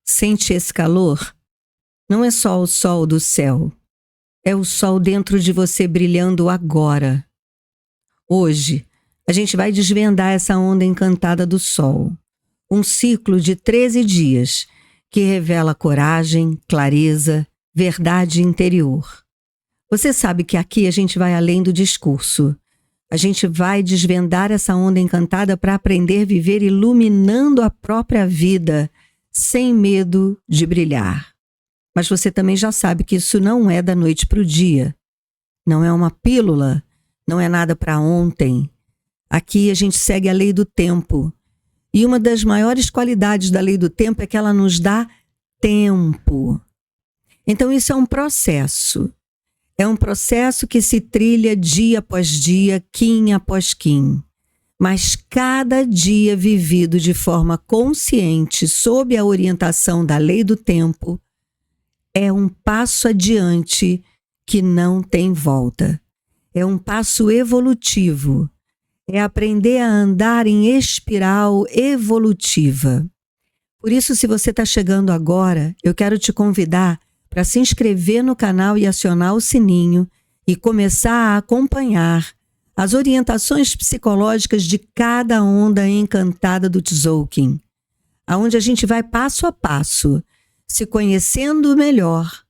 Sente esse calor? Não é só o sol do céu. É o sol dentro de você brilhando agora. Hoje, a gente vai desvendar essa onda encantada do sol. Um ciclo de 13 dias que revela coragem, clareza, verdade interior. Você sabe que aqui a gente vai além do discurso. A gente vai desvendar essa onda encantada para aprender a viver iluminando a própria vida, sem medo de brilhar. Mas você também já sabe que isso não é da noite para o dia. Não é uma pílula, não é nada para ontem. Aqui a gente segue a lei do tempo. E uma das maiores qualidades da lei do tempo é que ela nos dá tempo. Então isso é um processo. É um processo que se trilha dia após dia, quim após quim. Mas cada dia vivido de forma consciente, sob a orientação da lei do tempo, é um passo adiante que não tem volta. É um passo evolutivo. É aprender a andar em espiral evolutiva. Por isso, se você está chegando agora, eu quero te convidar para se inscrever no canal e acionar o sininho e começar a acompanhar as orientações psicológicas de cada onda encantada do Tzolk'in, aonde a gente vai passo a passo, se conhecendo melhor,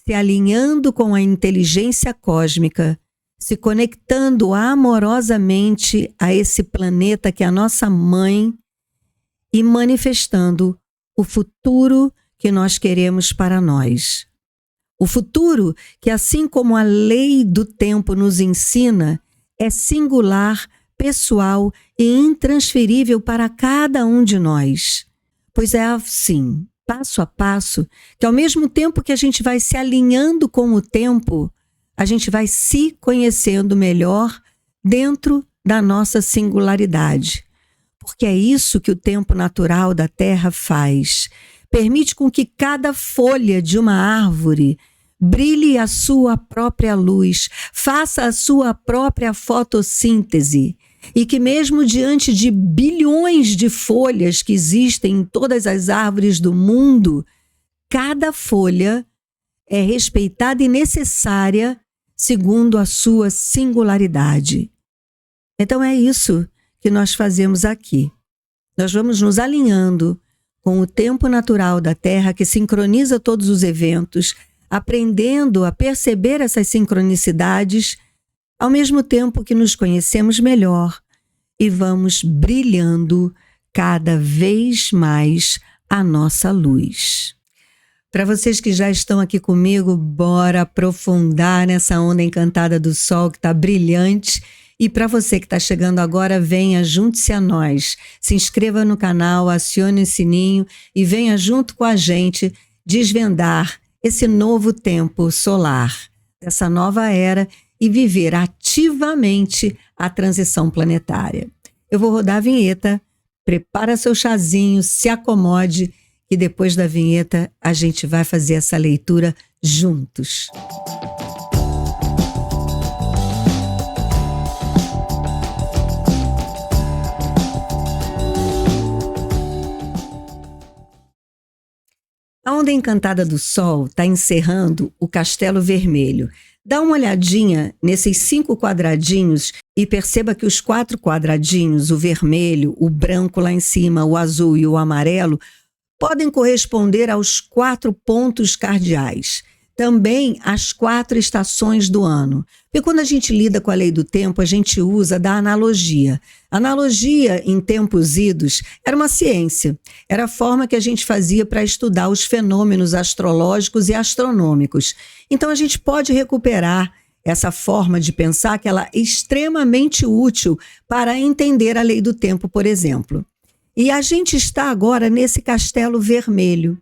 se alinhando com a inteligência cósmica, se conectando amorosamente a esse planeta que é a nossa mãe e manifestando o futuro que nós queremos para nós. O futuro que, assim como a lei do tempo nos ensina, é singular, pessoal e intransferível para cada um de nós. Pois é assim, passo a passo, que ao mesmo tempo que a gente vai se alinhando com o tempo, a gente vai se conhecendo melhor dentro da nossa singularidade. Porque é isso que o tempo natural da Terra faz. Permite com que cada folha de uma árvore brilhe a sua própria luz, faça a sua própria fotossíntese. E que mesmo diante de bilhões de folhas que existem em todas as árvores do mundo, cada folha é respeitada e necessária segundo a sua singularidade. Então é isso que nós fazemos aqui. Nós vamos nos alinhando com o tempo natural da Terra que sincroniza todos os eventos, aprendendo a perceber essas sincronicidades, ao mesmo tempo que nos conhecemos melhor e vamos brilhando cada vez mais a nossa luz. Para vocês que já estão aqui comigo, bora aprofundar nessa onda encantada do sol que está brilhante. E para você que está chegando agora, venha, junte-se a nós. Se inscreva no canal, acione o sininho e venha junto com a gente desvendar esse novo tempo solar, essa nova era e viver ativamente a transição planetária. Eu vou rodar a vinheta, prepara seu chazinho, se acomode e depois da vinheta a gente vai fazer essa leitura juntos. A onda encantada do sol está encerrando o Castelo Vermelho. Dá uma olhadinha nesses 5 quadradinhos e perceba que os 4 quadradinhos, o vermelho, o branco lá em cima, o azul e o amarelo, podem corresponder aos 4 pontos cardeais. Também as 4 estações do ano. Porque quando a gente lida com a lei do tempo, a gente usa da analogia. Analogia, em tempos idos, era uma ciência. Era a forma que a gente fazia para estudar os fenômenos astrológicos e astronômicos. Então a gente pode recuperar essa forma de pensar que ela é extremamente útil para entender a lei do tempo, por exemplo. E a gente está agora nesse castelo vermelho.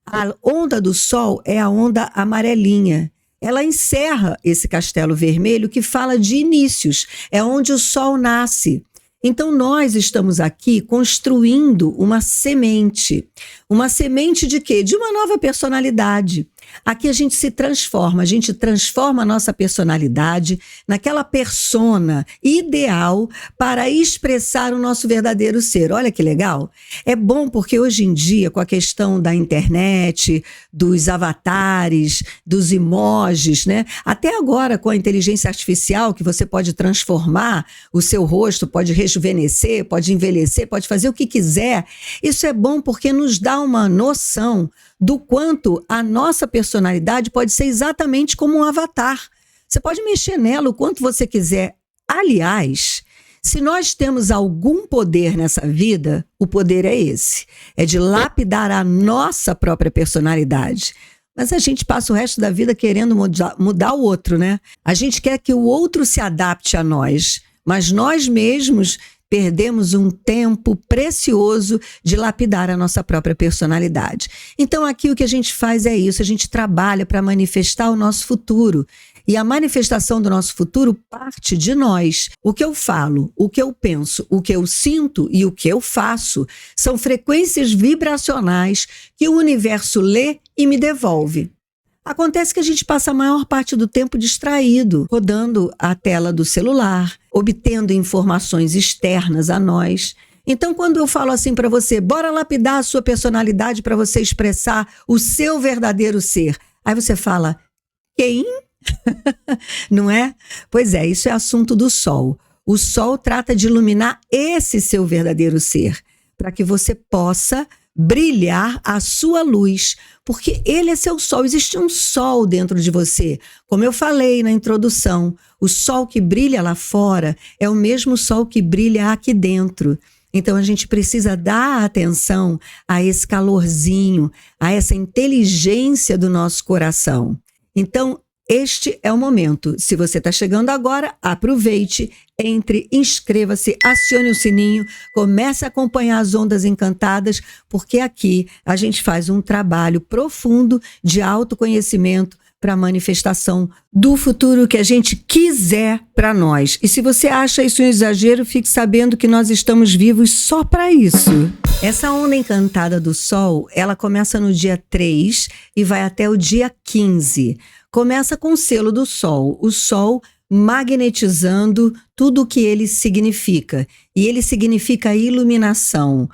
A onda do sol é a onda amarelinha. Ela encerra esse castelo vermelho que fala de inícios. É onde o sol nasce. Então nós estamos aqui construindo uma semente. Uma semente de quê? De uma nova personalidade. Aqui a gente se transforma, a gente transforma a nossa personalidade naquela persona ideal para expressar o nosso verdadeiro ser. Olha que legal. É bom porque hoje em dia, com a questão da internet, dos avatares, dos emojis, né? Até agora com a inteligência artificial, que você pode transformar o seu rosto, pode rejuvenescer, pode envelhecer, pode fazer o que quiser. Isso é bom porque nos dá uma noção do quanto a nossa personalidade pode ser exatamente como um avatar. Você pode mexer nela o quanto você quiser. Aliás, se nós temos algum poder nessa vida, o poder é esse. É de lapidar a nossa própria personalidade. Mas a gente passa o resto da vida querendo mudar o outro, né? A gente quer que o outro se adapte a nós, mas nós mesmos perdemos um tempo precioso de lapidar a nossa própria personalidade. Então aqui o que a gente faz é isso, a gente trabalha para manifestar o nosso futuro. E a manifestação do nosso futuro parte de nós. O que eu falo, o que eu penso, o que eu sinto e o que eu faço são frequências vibracionais que o universo lê e me devolve. Acontece que a gente passa a maior parte do tempo distraído, rodando a tela do celular, obtendo informações externas a nós. Então, quando eu falo assim para você, bora lapidar a sua personalidade para você expressar o seu verdadeiro ser. Aí você fala, quem? Não é? Pois é, isso é assunto do sol. O sol trata de iluminar esse seu verdadeiro ser, para que você possa brilhar a sua luz, porque ele é seu sol, existe um sol dentro de você. Como eu falei na introdução, o sol que brilha lá fora é o mesmo sol que brilha aqui dentro. Então a gente precisa dar atenção a esse calorzinho, a essa inteligência do nosso coração. Então, este é o momento. Se você está chegando agora, aproveite, entre, inscreva-se, acione o sininho, comece a acompanhar as ondas encantadas, porque aqui a gente faz um trabalho profundo de autoconhecimento para a manifestação do futuro que a gente quiser para nós. E se você acha isso um exagero, fique sabendo que nós estamos vivos só para isso. Essa onda encantada do Sol, ela começa no dia 3 e vai até o dia 15. Começa com o selo do Sol, o Sol magnetizando tudo o que ele significa. E ele significa iluminação,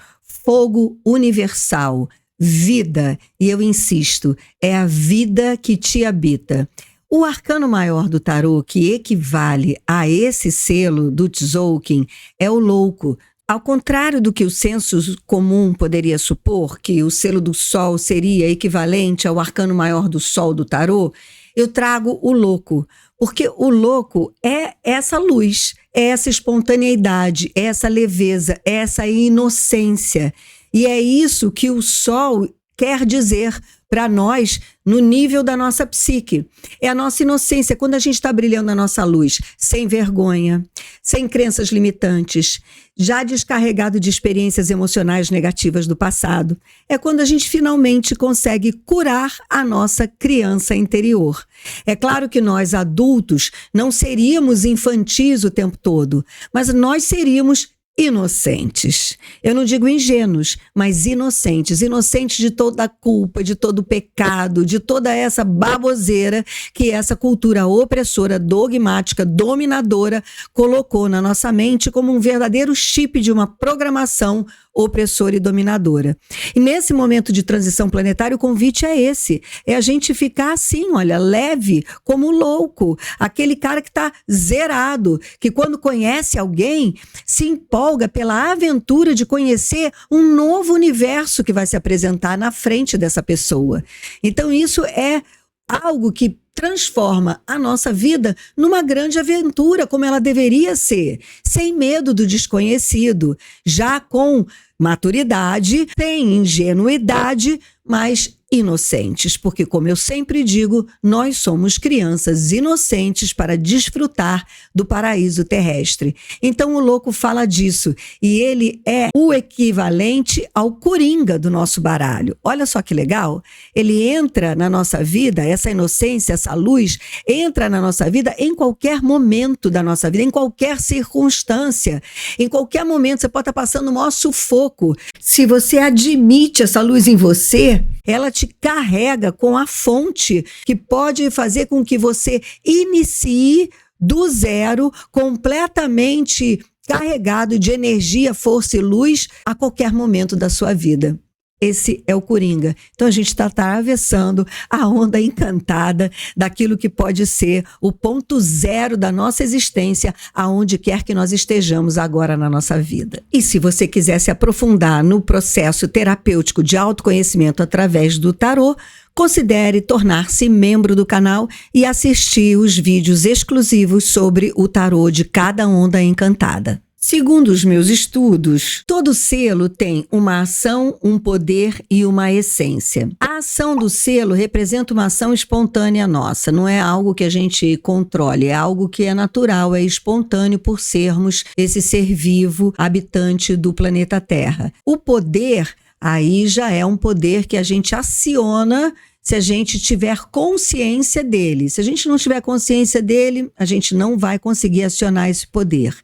fogo universal, vida. E eu insisto, é a vida que te habita. O arcano maior do tarô, que equivale a esse selo do Tzolk'in, é o louco. Ao contrário do que o senso comum poderia supor, que o selo do Sol seria equivalente ao arcano maior do Sol do tarô, eu trago o louco, porque o louco é essa luz, é essa espontaneidade, é essa leveza, é essa inocência. E é isso que o Sol quer dizer para nós no nível da nossa psique. É a nossa inocência, quando a gente está brilhando a nossa luz, sem vergonha, sem crenças limitantes, já descarregado de experiências emocionais negativas do passado. É quando a gente finalmente consegue curar a nossa criança interior. É claro que nós, adultos, não seríamos infantis o tempo todo, mas nós seríamos inocentes. Eu não digo ingênuos, mas inocentes. Inocentes de toda a culpa, de todo o pecado, de toda essa baboseira que essa cultura opressora, dogmática, dominadora colocou na nossa mente como um verdadeiro chip de uma programação opressora e dominadora. E nesse momento de transição planetária, o convite é esse. É a gente ficar assim, olha, leve, como louco. Aquele cara que está zerado, que quando conhece alguém, se empolga pela aventura de conhecer um novo universo que vai se apresentar na frente dessa pessoa. Então isso é algo que transforma a nossa vida numa grande aventura, como ela deveria ser, sem medo do desconhecido, já com maturidade, sem ingenuidade, mas inocentes, porque, como eu sempre digo, nós somos crianças inocentes para desfrutar do paraíso terrestre. Então o louco fala disso, e ele é o equivalente ao coringa do nosso baralho. Olha só que legal, ele entra na nossa vida, essa inocência, essa luz, entra na nossa vida em qualquer momento da nossa vida, em qualquer circunstância, em qualquer momento. Você pode estar passando o maior sufoco. Se você admite essa luz em você, ela te carrega com a fonte que pode fazer com que você inicie do zero, completamente carregado de energia, força e luz a qualquer momento da sua vida. Esse é o Coringa. Então a gente está atravessando a onda encantada daquilo que pode ser o ponto zero da nossa existência, aonde quer que nós estejamos agora na nossa vida. E se você quiser se aprofundar no processo terapêutico de autoconhecimento através do tarô, considere tornar-se membro do canal e assistir os vídeos exclusivos sobre o tarô de cada onda encantada. Segundo os meus estudos, todo selo tem uma ação, um poder e uma essência. A ação do selo representa uma ação espontânea nossa, não é algo que a gente controle, é algo que é natural, é espontâneo por sermos esse ser vivo habitante do planeta Terra. O poder, aí já é um poder que a gente aciona se a gente tiver consciência dele. Se a gente não tiver consciência dele, a gente não vai conseguir acionar esse poder.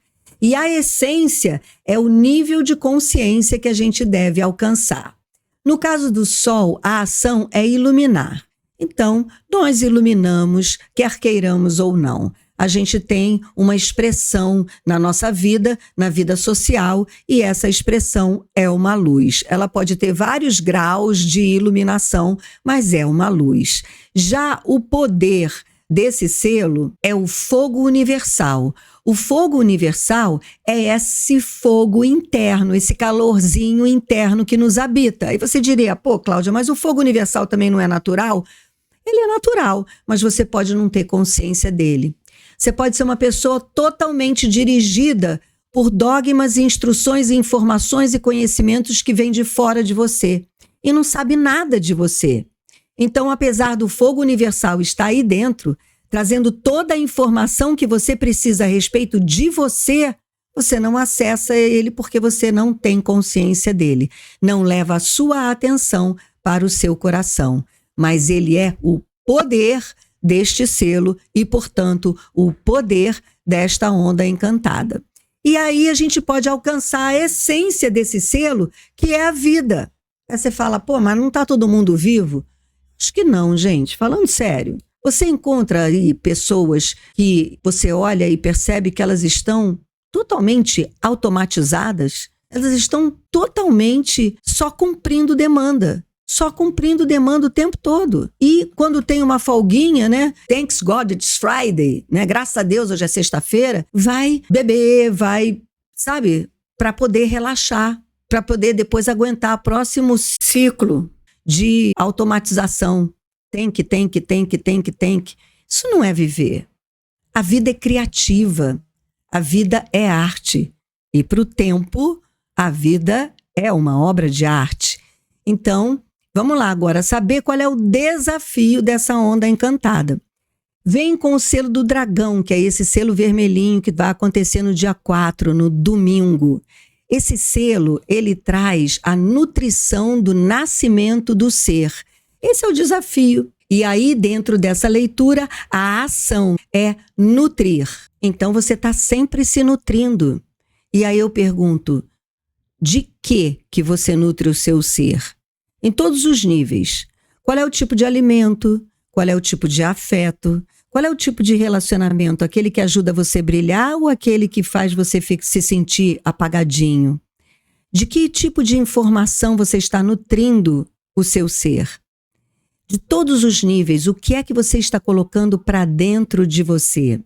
E a essência é o nível de consciência que a gente deve alcançar. No caso do Sol, a ação é iluminar. Então, nós iluminamos, quer queiramos ou não. A gente tem uma expressão na nossa vida, na vida social, e essa expressão é uma luz. Ela pode ter vários graus de iluminação, mas é uma luz. Já o poder desse selo é o fogo universal. O fogo universal é esse fogo interno, esse calorzinho interno que nos habita. Aí você diria, pô, Cláudia, mas o fogo universal também não é natural? Ele é natural, mas você pode não ter consciência dele. Você pode ser uma pessoa totalmente dirigida por dogmas, instruções, informações e conhecimentos que vêm de fora de você e não sabe nada de você. Então, apesar do fogo universal estar aí dentro, trazendo toda a informação que você precisa a respeito de você, você não acessa ele porque você não tem consciência dele. Não leva a sua atenção para o seu coração. Mas ele é o poder deste selo e, portanto, o poder desta onda encantada. E aí a gente pode alcançar a essência desse selo, que é a vida. Aí você fala, pô, mas não está todo mundo vivo? Acho que não, gente. Falando sério. Você encontra aí pessoas que você olha e percebe que elas estão totalmente automatizadas, elas estão totalmente só cumprindo demanda o tempo todo. E quando tem uma folguinha, né? Thanks God it's Friday, né? Graças a Deus hoje é sexta-feira, vai beber, vai, sabe, para poder relaxar, para poder depois aguentar o próximo ciclo de automatização. Tem que. Isso não é viver. A vida é criativa. A vida é arte. E para o tempo, a vida é uma obra de arte. Então, vamos lá agora saber qual é o desafio dessa onda encantada. Vem com o selo do dragão, que é esse selo vermelhinho que vai acontecer no dia 4, no domingo. Esse selo, ele traz a nutrição do nascimento do ser. Esse é o desafio. E aí, dentro dessa leitura, a ação é nutrir. Então, você está sempre se nutrindo. E aí eu pergunto, de que você nutre o seu ser? Em todos os níveis. Qual é o tipo de alimento? Qual é o tipo de afeto? Qual é o tipo de relacionamento? Aquele que ajuda você a brilhar ou aquele que faz você se sentir apagadinho? De que tipo de informação você está nutrindo o seu ser? De todos os níveis, o que é que você está colocando para dentro de você?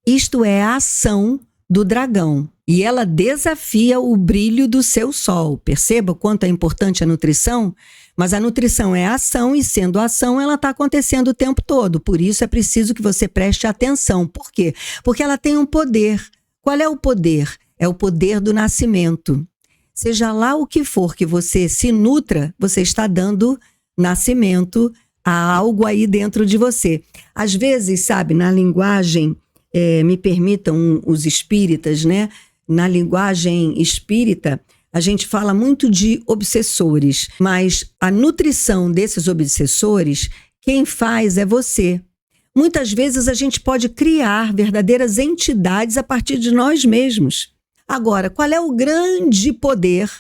Isto é a ação do dragão. E ela desafia o brilho do seu sol. Perceba o quanto é importante a nutrição? Mas a nutrição é ação e, sendo ação, ela está acontecendo o tempo todo. Por isso é preciso que você preste atenção. Por quê? Porque ela tem um poder. Qual é o poder? É o poder do nascimento. Seja lá o que for que você se nutra, você está dando nascimento a algo aí dentro de você. Às vezes, sabe, na linguagem, me permitam os espíritas, né? Na linguagem espírita, a gente fala muito de obsessores, mas a nutrição desses obsessores, quem faz é você. Muitas vezes a gente pode criar verdadeiras entidades a partir de nós mesmos. Agora, qual é o grande poder?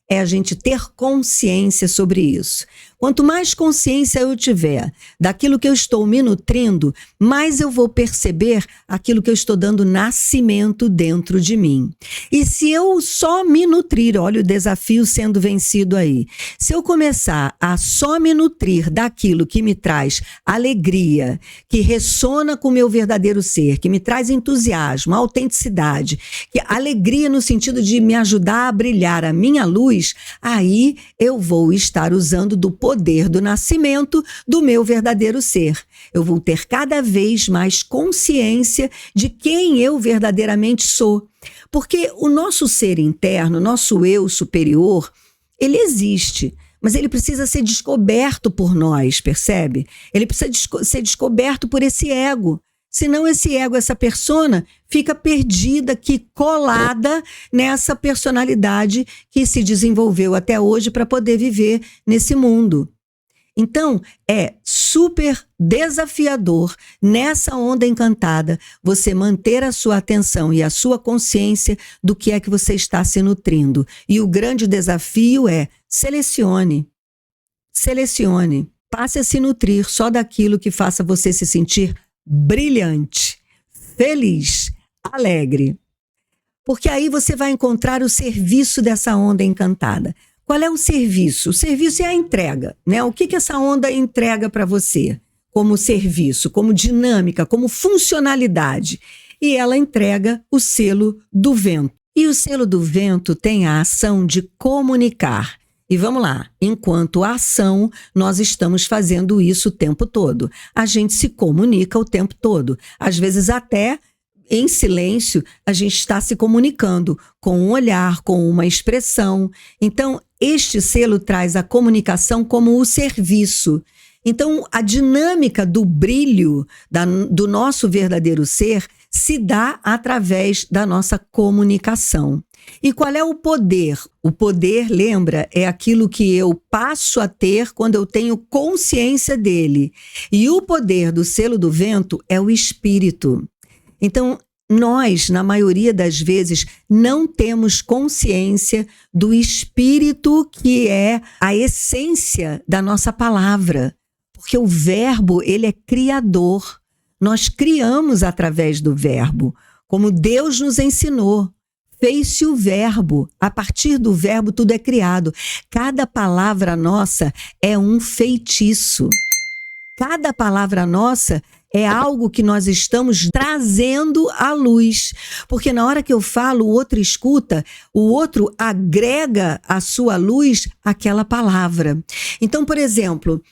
é a gente ter consciência sobre isso. Quanto mais consciência eu tiver daquilo que eu estou me nutrindo, mais eu vou perceber aquilo que eu estou dando nascimento dentro de mim. E se eu só me nutrir, olha o desafio sendo vencido aí. Se eu começar a só me nutrir daquilo que me traz alegria, que ressona com o meu verdadeiro ser, que me traz entusiasmo, autenticidade, que alegria no sentido de me ajudar a brilhar a minha luz, aí eu vou estar usando do poder do nascimento do meu verdadeiro ser. Eu vou ter cada vez mais consciência de quem eu verdadeiramente sou. Porque o nosso ser interno, nosso eu superior, ele existe, mas ele precisa ser descoberto por nós, percebe? Ele precisa ser descoberto por esse ego. Senão esse ego, essa persona, fica perdida aqui, colada nessa personalidade que se desenvolveu até hoje para poder viver nesse mundo. Então, é super desafiador, nessa onda encantada, você manter a sua atenção e a sua consciência do que é que você está se nutrindo. E o grande desafio é selecione. Selecione. Passe a se nutrir só daquilo que faça você se sentir brilhante, feliz, alegre. Porque aí você vai encontrar o serviço dessa onda encantada. Qual é o serviço? O serviço é a entrega, né? O que essa onda entrega para você como serviço, como dinâmica, como funcionalidade? E ela entrega o selo do vento. E o selo do vento tem a ação de comunicar. E vamos lá, enquanto ação, nós estamos fazendo isso o tempo todo. A gente se comunica o tempo todo. Às vezes até em silêncio, a gente está se comunicando com um olhar, com uma expressão. Então, este selo traz a comunicação como o serviço. Então, a dinâmica do brilho do nosso verdadeiro ser se dá através da nossa comunicação. E qual é o poder? O poder, lembra, é aquilo que eu passo a ter quando eu tenho consciência dele. E o poder do selo do vento é o espírito. Então, nós, na maioria das vezes, não temos consciência do espírito que é a essência da nossa palavra. Porque o verbo, ele é criador. Nós criamos através do verbo, como Deus nos ensinou. Fez-se o verbo. A partir do verbo tudo é criado. Cada palavra nossa é um feitiço. Cada palavra nossa é algo que nós estamos trazendo à luz. Porque na hora que eu falo, o outro escuta, o outro agrega à sua luz aquela palavra. Então, por exemplo,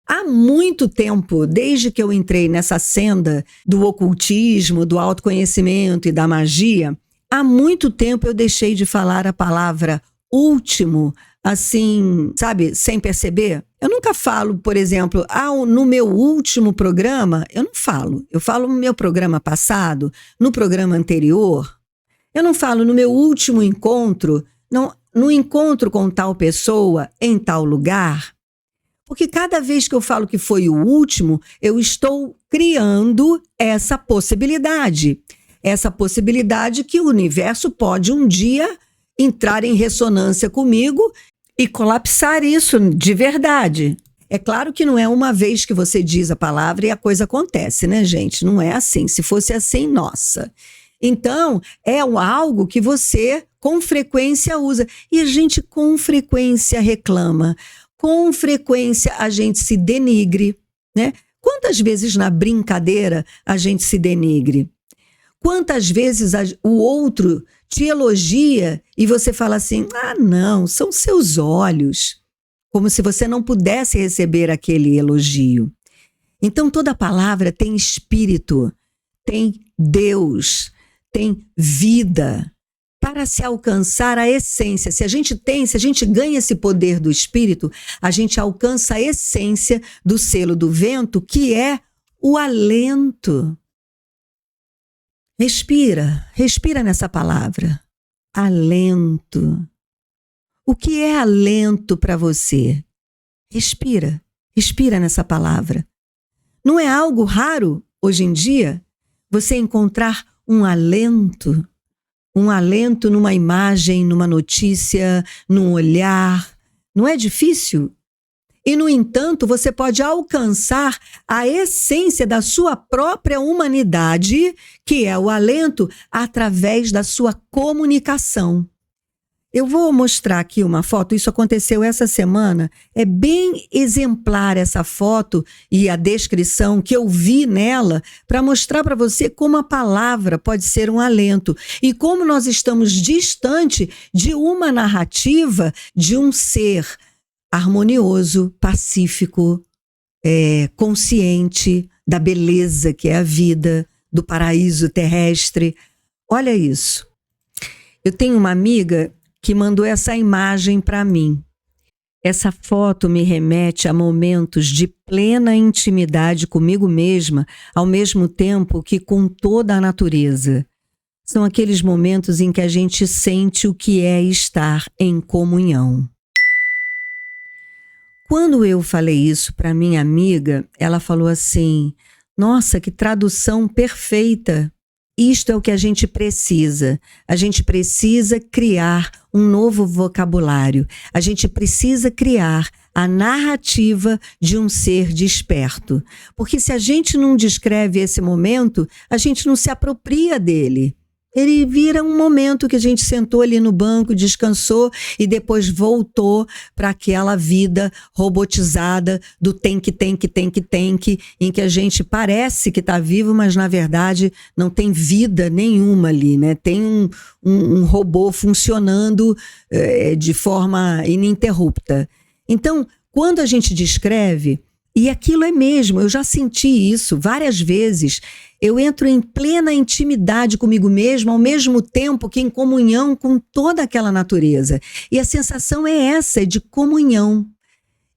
há muito tempo, desde que eu entrei nessa senda do ocultismo, do autoconhecimento e da magia, há muito tempo eu deixei de falar a palavra último, assim, sabe, sem perceber. Eu nunca falo, por exemplo, no meu último programa, eu não falo. Eu falo no meu programa passado, no programa anterior. Eu não falo no meu último encontro, não, no encontro com tal pessoa, em tal lugar. Porque cada vez que eu falo que foi o último, eu estou criando essa possibilidade. Essa possibilidade que o universo pode um dia entrar em ressonância comigo e colapsar isso de verdade. É claro que não é uma vez que você diz a palavra e a coisa acontece, né, gente? Não é assim. Se fosse assim, nossa. Então, é algo que você com frequência usa. E a gente com frequência reclama. Com frequência a gente se denigre, né? Quantas vezes na brincadeira a gente se denigre? Quantas vezes o outro te elogia e você fala assim, não, são seus olhos. Como se você não pudesse receber aquele elogio. Então toda palavra tem espírito, tem Deus, tem vida. Para se alcançar a essência, se a gente ganha esse poder do espírito, a gente alcança a essência do selo do vento, que é o alento. Respira nessa palavra. Alento. O que é alento para você? Respira nessa palavra. Não é algo raro, hoje em dia, você encontrar um alento? um alento numa imagem, numa notícia, num olhar. Não é difícil? E, no entanto, você pode alcançar a essência da sua própria humanidade, que é o alento, através da sua comunicação. Eu vou mostrar aqui uma foto, isso aconteceu essa semana, é bem exemplar essa foto e a descrição que eu vi nela para mostrar para você como a palavra pode ser um alento e como nós estamos distante de uma narrativa de um ser harmonioso, pacífico, consciente da beleza que é a vida, do paraíso terrestre. Olha isso. Eu tenho uma amiga que mandou essa imagem para mim. Essa foto me remete a momentos de plena intimidade comigo mesma, ao mesmo tempo que com toda a natureza. São aqueles momentos em que a gente sente o que é estar em comunhão. Quando eu falei isso para minha amiga, ela falou assim: nossa, que tradução perfeita! Isto é o que a gente precisa. A gente precisa criar um novo vocabulário. A gente precisa criar a narrativa de um ser desperto. Porque se a gente não descreve esse momento, a gente não se apropria dele. Ele vira um momento que a gente sentou ali no banco, descansou e depois voltou para aquela vida robotizada do tem que, em que a gente parece que está vivo, mas na verdade não tem vida nenhuma ali, né? Tem um robô funcionando de forma ininterrupta. Então, quando a gente descreve, e aquilo é mesmo, eu já senti isso várias vezes, eu entro em plena intimidade comigo mesmo, ao mesmo tempo que em comunhão com toda aquela natureza. E a sensação é essa, é de comunhão.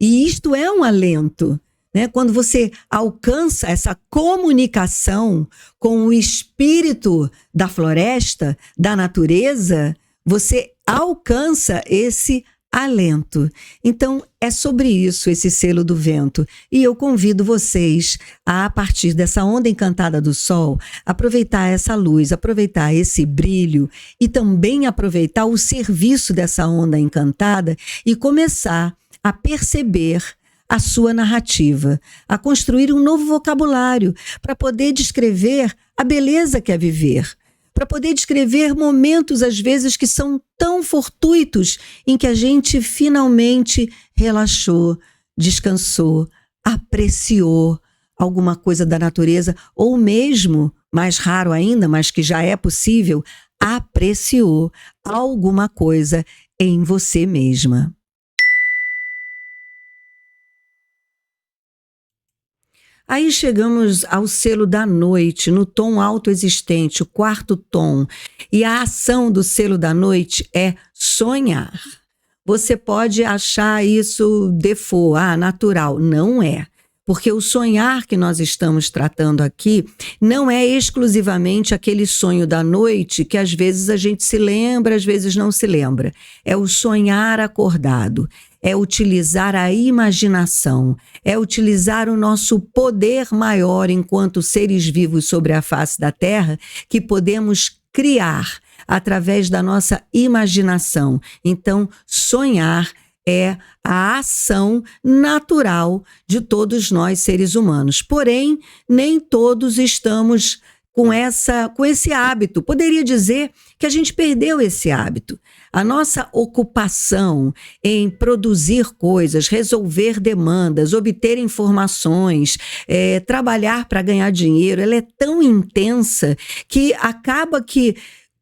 E isto é um alento, né? Quando você alcança essa comunicação com o espírito da floresta, da natureza, você alcança esse alento. Então, é sobre isso esse selo do vento. E eu convido vocês a partir dessa onda encantada do sol, aproveitar essa luz, aproveitar esse brilho e também aproveitar o serviço dessa onda encantada e começar a perceber a sua narrativa, a construir um novo vocabulário para poder descrever a beleza que é viver, para poder descrever momentos, às vezes, que são tão fortuitos, em que a gente finalmente relaxou, descansou, apreciou alguma coisa da natureza, ou mesmo, mais raro ainda, mas que já é possível, apreciou alguma coisa em você mesma. Aí chegamos ao selo da noite, no tom autoexistente, o quarto tom. E a ação do selo da noite é sonhar. Você pode achar isso default, natural. Não é. Porque o sonhar que nós estamos tratando aqui não é exclusivamente aquele sonho da noite que às vezes a gente se lembra, às vezes não se lembra. É o sonhar acordado. É utilizar a imaginação, é utilizar o nosso poder maior enquanto seres vivos sobre a face da Terra, que podemos criar através da nossa imaginação. Então, sonhar é a ação natural de todos nós seres humanos. Porém, nem todos estamos com esse hábito. Poderia dizer que a gente perdeu esse hábito. A nossa ocupação em produzir coisas, resolver demandas, obter informações, trabalhar para ganhar dinheiro, ela é tão intensa que acaba que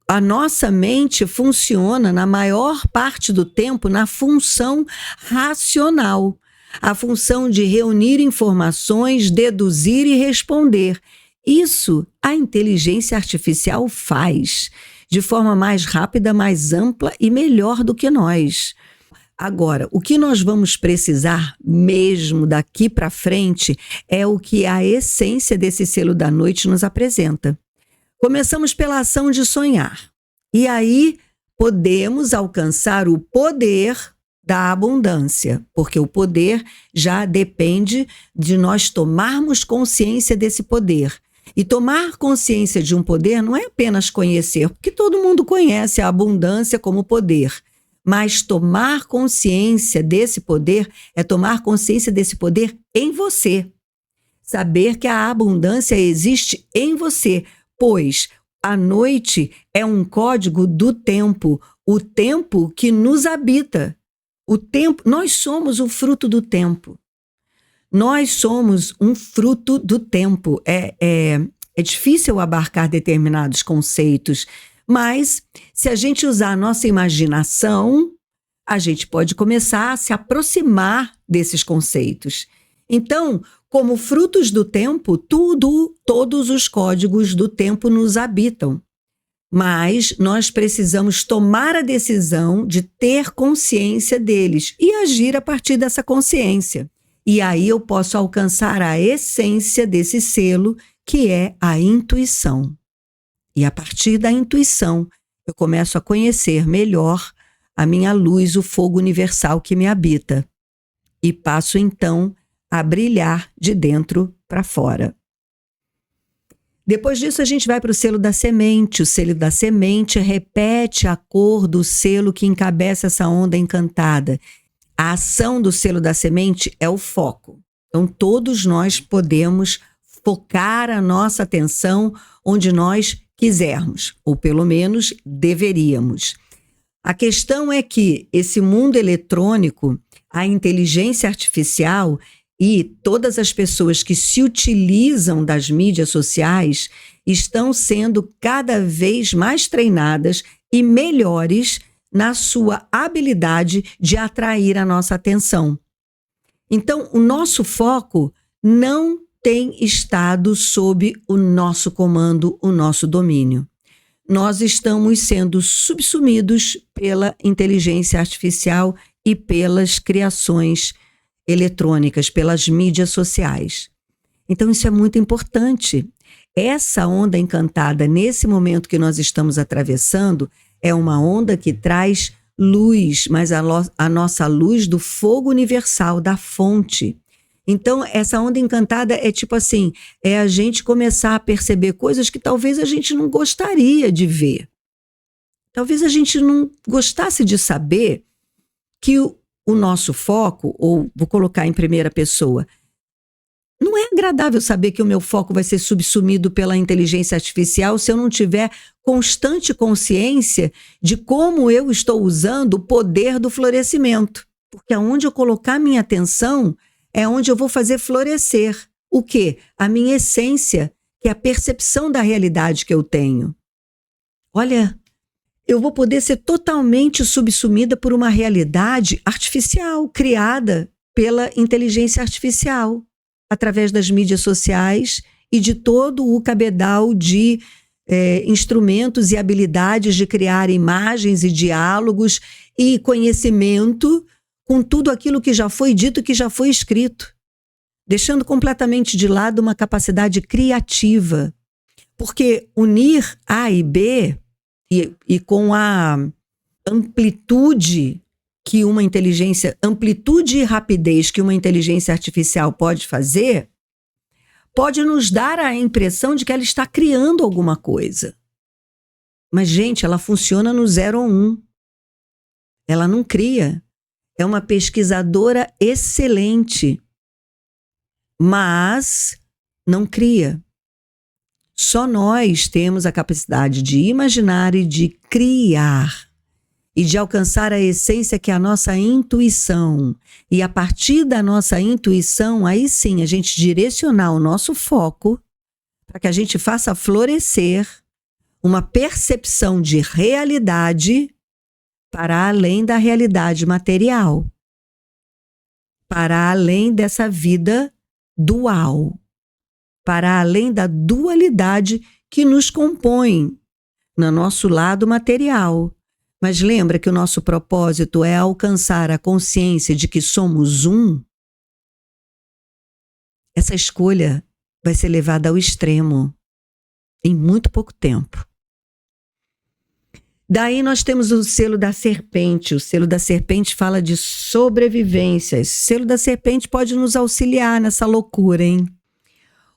a nossa mente funciona, na maior parte do tempo, na função racional. A função de reunir informações, deduzir e responder. Isso a inteligência artificial faz de forma mais rápida, mais ampla e melhor do que nós. Agora, o que nós vamos precisar mesmo daqui para frente é o que a essência desse selo da noite nos apresenta. Começamos pela ação de sonhar. E aí podemos alcançar o poder da abundância, porque o poder já depende de nós tomarmos consciência desse poder. E tomar consciência de um poder não é apenas conhecer, porque todo mundo conhece a abundância como poder. Mas tomar consciência desse poder é tomar consciência desse poder em você. Saber que a abundância existe em você, pois a noite é um código do tempo, o tempo que nos habita. O tempo, nós somos o fruto do tempo. Nós somos um fruto do tempo. É difícil abarcar determinados conceitos, mas se a gente usar a nossa imaginação, a gente pode começar a se aproximar desses conceitos. Então, como frutos do tempo, todos os códigos do tempo nos habitam. Mas nós precisamos tomar a decisão de ter consciência deles e agir a partir dessa consciência. E aí eu posso alcançar a essência desse selo, que é a intuição. E a partir da intuição, eu começo a conhecer melhor a minha luz, o fogo universal que me habita. E passo então a brilhar de dentro para fora. Depois disso, a gente vai para o selo da semente. O selo da semente repete a cor do selo que encabeça essa onda encantada. A ação do selo da semente é o foco. Então, todos nós podemos focar a nossa atenção onde nós quisermos, ou pelo menos deveríamos. A questão é que esse mundo eletrônico, a inteligência artificial e todas as pessoas que se utilizam das mídias sociais estão sendo cada vez mais treinadas e melhores na sua habilidade de atrair a nossa atenção. Então, o nosso foco não tem estado sob o nosso comando, o nosso domínio. Nós estamos sendo subsumidos pela inteligência artificial e pelas criações eletrônicas, pelas mídias sociais. Então, isso é muito importante. Essa onda encantada, nesse momento que nós estamos atravessando, é uma onda que traz luz, mas a nossa luz do fogo universal, da fonte. Então, essa onda encantada é tipo assim, é a gente começar a perceber coisas que talvez a gente não gostaria de ver. Talvez a gente não gostasse de saber que o nosso foco, ou vou colocar em primeira pessoa, não é agradável saber que o meu foco vai ser subsumido pela inteligência artificial se eu não tiver constante consciência de como eu estou usando o poder do florescimento. Porque aonde eu colocar minha atenção é onde eu vou fazer florescer. O quê? A minha essência, que é a percepção da realidade que eu tenho. Olha, eu vou poder ser totalmente subsumida por uma realidade artificial, criada pela inteligência artificial, através das mídias sociais e de todo o cabedal de instrumentos e habilidades de criar imagens e diálogos e conhecimento com tudo aquilo que já foi dito e que já foi escrito, deixando completamente de lado uma capacidade criativa. Porque unir A e B e com a amplitude que uma inteligência, amplitude e rapidez que uma inteligência artificial pode fazer, pode nos dar a impressão de que ela está criando alguma coisa. Mas, gente, ela funciona no 0 ou 1. Ela não cria. É uma pesquisadora excelente, mas não cria. Só nós temos a capacidade de imaginar e de criar e de alcançar a essência que é a nossa intuição. E a partir da nossa intuição, aí sim, a gente direcionar o nosso foco para que a gente faça florescer uma percepção de realidade para além da realidade material, para além dessa vida dual, para além da dualidade que nos compõe no nosso lado material. Mas lembra que o nosso propósito é alcançar a consciência de que somos um? Essa escolha vai ser levada ao extremo em muito pouco tempo. Daí nós temos o selo da serpente. O selo da serpente fala de sobrevivência. Esse selo da serpente pode nos auxiliar nessa loucura, hein?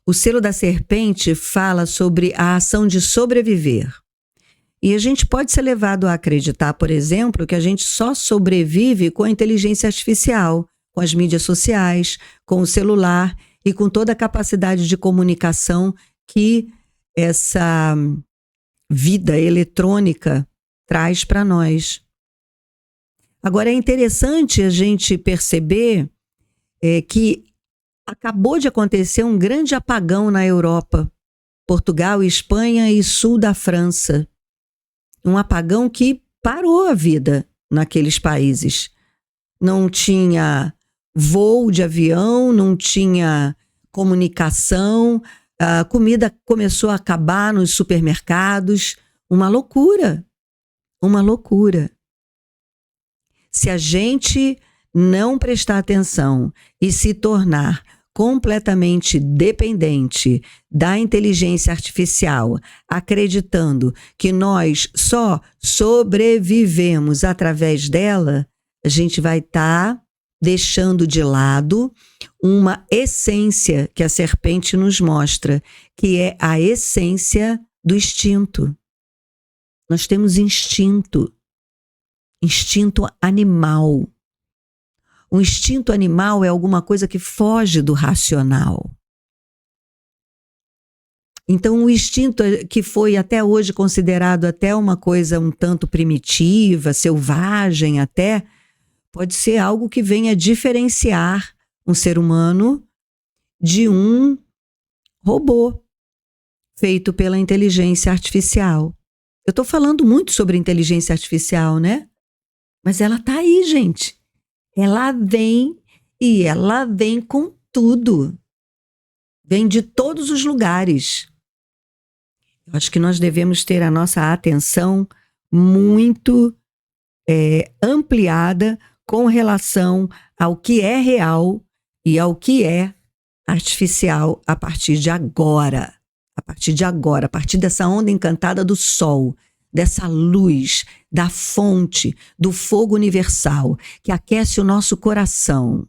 O selo da serpente fala sobre a ação de sobreviver. E a gente pode ser levado a acreditar, por exemplo, que a gente só sobrevive com a inteligência artificial, com as mídias sociais, com o celular e com toda a capacidade de comunicação que essa vida eletrônica traz para nós. Agora, é interessante a gente perceber que acabou de acontecer um grande apagão na Europa, Portugal, Espanha e sul da França. Um apagão que parou a vida naqueles países. Não tinha voo de avião, não tinha comunicação, a comida começou a acabar nos supermercados. Uma loucura, uma loucura. Se a gente não prestar atenção e se tornar completamente dependente da inteligência artificial, acreditando que nós só sobrevivemos através dela, a gente vai estar deixando de lado uma essência que a serpente nos mostra, que é a essência do instinto. Nós temos instinto animal. O instinto animal é alguma coisa que foge do racional. Então, o instinto que foi até hoje considerado até uma coisa um tanto primitiva, selvagem até, pode ser algo que venha diferenciar um ser humano de um robô feito pela inteligência artificial. Eu estou falando muito sobre inteligência artificial, né? Mas ela está aí, gente. Ela vem e ela vem com tudo. Vem de todos os lugares. Eu acho que nós devemos ter a nossa atenção muito ampliada com relação ao que é real e ao que é artificial a partir de agora. A partir de agora, a partir dessa onda encantada do sol, dessa luz, da fonte, do fogo universal, que aquece o nosso coração.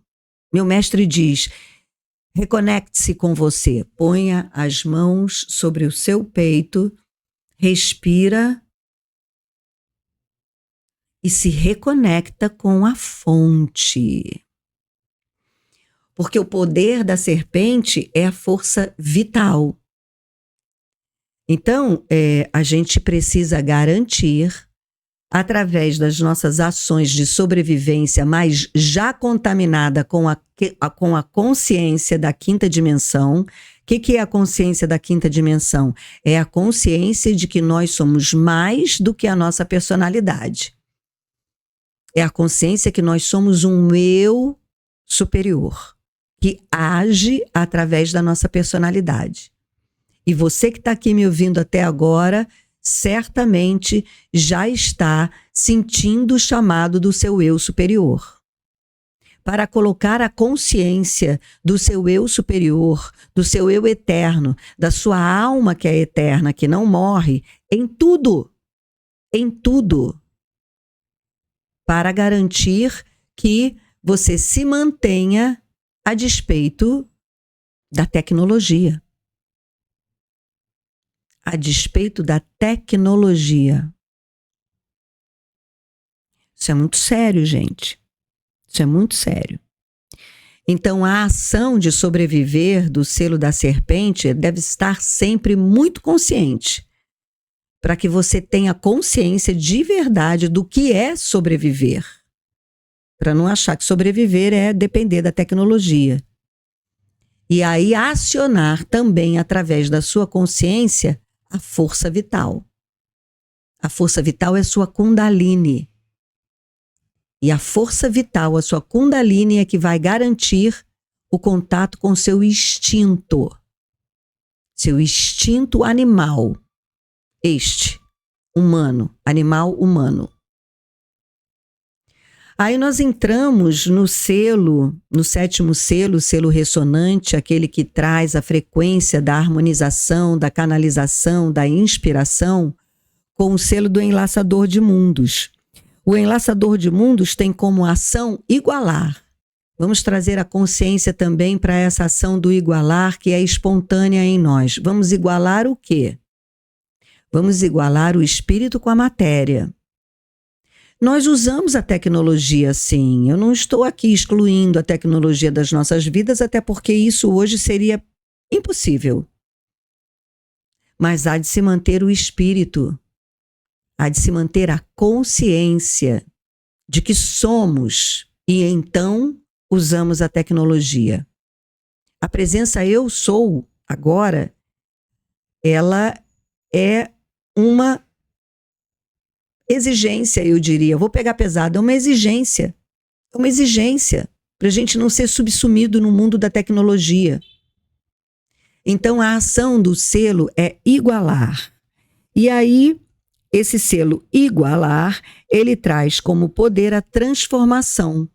Meu mestre diz, reconecte-se com você, ponha as mãos sobre o seu peito, respira e se reconecta com a fonte. Porque o poder da serpente é a força vital. Então, a gente precisa garantir, através das nossas ações de sobrevivência, mas já contaminada com a consciência da quinta dimensão. O que é a consciência da quinta dimensão? É a consciência de que nós somos mais do que a nossa personalidade. É a consciência que nós somos um eu superior, que age através da nossa personalidade. E você que está aqui me ouvindo até agora, certamente já está sentindo o chamado do seu eu superior. Para colocar a consciência do seu eu superior, do seu eu eterno, da sua alma que é eterna, que não morre, em tudo. Em tudo. Para garantir que você se mantenha a despeito da tecnologia. A despeito da tecnologia. Isso é muito sério, gente. Isso é muito sério. Então, a ação de sobreviver do selo da serpente deve estar sempre muito consciente, para que você tenha consciência de verdade do que é sobreviver. Para não achar que sobreviver é depender da tecnologia. E aí acionar também, através da sua consciência, a força vital. A força vital é sua Kundalini. E a força vital, a sua Kundalini, é que vai garantir o contato com seu instinto animal. Animal humano. Aí nós entramos no selo, no sétimo selo, o selo ressonante, aquele que traz a frequência da harmonização, da canalização, da inspiração, com o selo do enlaçador de mundos. O enlaçador de mundos tem como ação igualar, Vamos trazer a consciência também para essa ação do igualar que é espontânea em nós. Vamos igualar o quê? Vamos igualar o espírito com a matéria. Nós usamos a tecnologia, sim. Eu não estou aqui excluindo a tecnologia das nossas vidas, até porque isso hoje seria impossível. Mas há de se manter o espírito, há de se manter a consciência de que somos, e então usamos a tecnologia. A presença eu sou, agora, ela é uma exigência, eu diria. Eu vou pegar pesado, é uma exigência. É uma exigência para a gente não ser subsumido no mundo da tecnologia. Então, a ação do selo é igualar. E aí, esse selo igualar, ele traz como poder a transformação,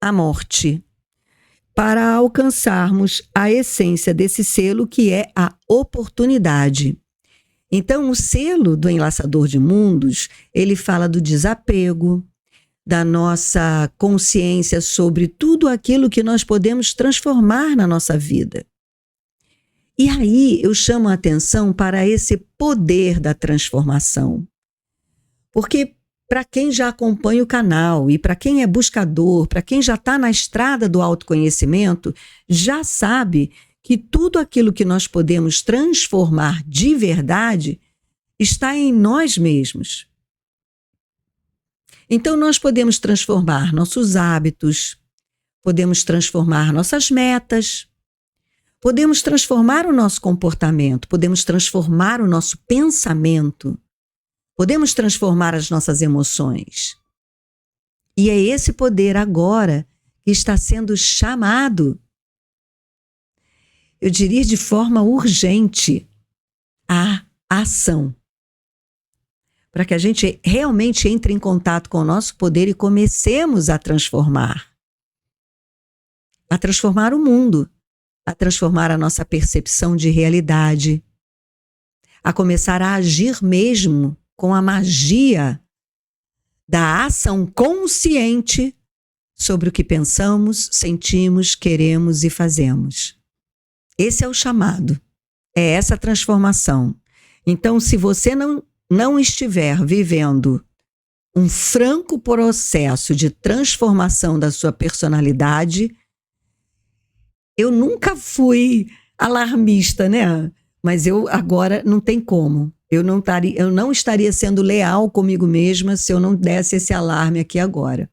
a morte, para alcançarmos a essência desse selo, que é a oportunidade. Então, o selo do Enlaçador de Mundos, ele fala do desapego, da nossa consciência sobre tudo aquilo que nós podemos transformar na nossa vida. E aí eu chamo a atenção para esse poder da transformação. Porque para quem já acompanha o canal e para quem é buscador, para quem já está na estrada do autoconhecimento, já sabe que tudo aquilo que nós podemos transformar de verdade está em nós mesmos. Então, nós podemos transformar nossos hábitos, podemos transformar nossas metas, podemos transformar o nosso comportamento, podemos transformar o nosso pensamento, podemos transformar as nossas emoções. E é esse poder agora que está sendo chamado, eu diria de forma urgente, à ação. Para que a gente realmente entre em contato com o nosso poder e comecemos a transformar o mundo, a transformar a nossa percepção de realidade, a começar a agir mesmo com a magia da ação consciente sobre o que pensamos, sentimos, queremos e fazemos. Esse é o chamado, é essa transformação. Então, se você não estiver vivendo um franco processo de transformação da sua personalidade, eu nunca fui alarmista, né? Mas eu agora não tem como. Eu não estaria sendo leal comigo mesma se eu não desse esse alarme aqui agora.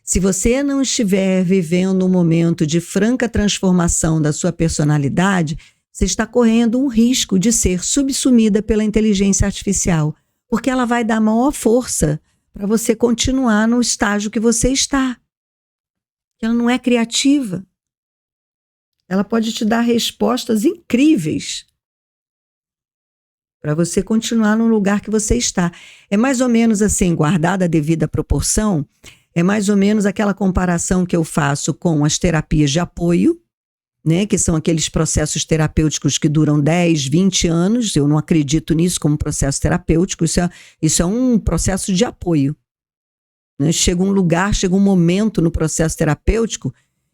Se você não estiver vivendo um momento de franca transformação da sua personalidade, você está correndo um risco de ser subsumida pela inteligência artificial, porque ela vai dar maior força para você continuar no estágio que você está. Ela não é criativa. Ela pode te dar respostas incríveis para você continuar no lugar que você está. É mais ou menos assim, guardada a devida proporção, é mais ou menos aquela comparação que eu faço com as terapias de apoio, né, que são aqueles processos terapêuticos que duram 10, 20 anos. Eu não acredito nisso como processo terapêutico, isso é um processo de apoio. Né? Chega um momento no processo terapêutico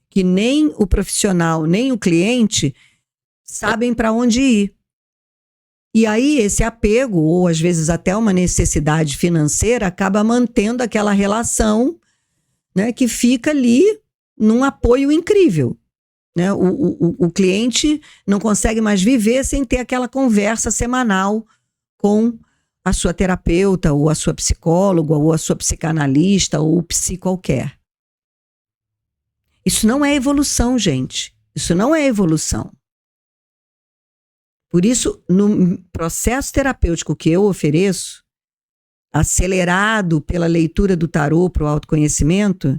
que nem o profissional, nem o cliente sabem para onde ir. E aí esse apego, ou às vezes até uma necessidade financeira, acaba mantendo aquela relação, né, que fica ali num apoio incrível. Né? O cliente não consegue mais viver sem ter aquela conversa semanal com a sua terapeuta, ou a sua psicóloga, ou a sua psicanalista, ou o psi qualquer. Isso não é evolução, gente. Isso não é evolução. Por isso, no processo terapêutico que eu ofereço, acelerado pela leitura do tarô para o autoconhecimento,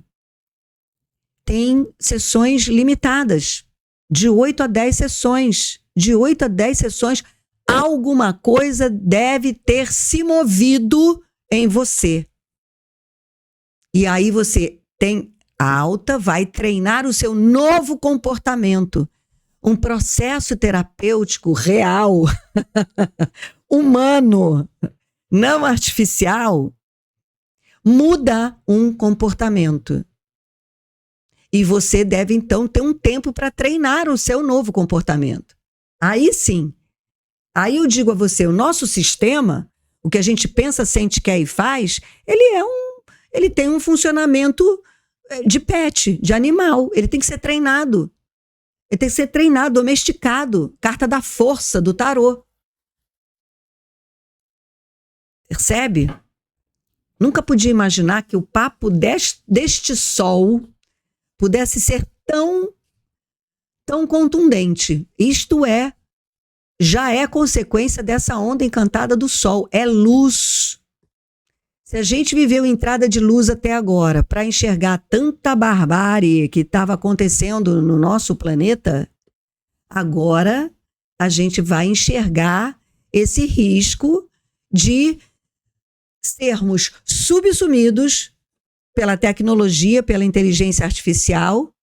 tem sessões limitadas, de 8 a 10 sessões. De 8 a 10 sessões, alguma coisa deve ter se movido em você. E aí você tem alta, vai treinar o seu novo comportamento. Um processo terapêutico real, humano, não artificial, muda um comportamento. E você deve, então, ter um tempo para treinar o seu novo comportamento. Aí sim. Aí eu digo a você, o nosso sistema, o que a gente pensa, sente, quer e faz, ele tem um funcionamento de pet, de animal. Ele tem que ser treinado. Ele tem que ser treinado, domesticado. Carta da força, do tarô. Percebe? Nunca podia imaginar que o papo deste sol pudesse ser tão contundente. Isto já é consequência dessa onda encantada do sol. É luz. Se a gente viveu entrada de luz até agora para enxergar tanta barbárie que estava acontecendo no nosso planeta, agora a gente vai enxergar esse risco de sermos subsumidos pela tecnologia, pela inteligência artificial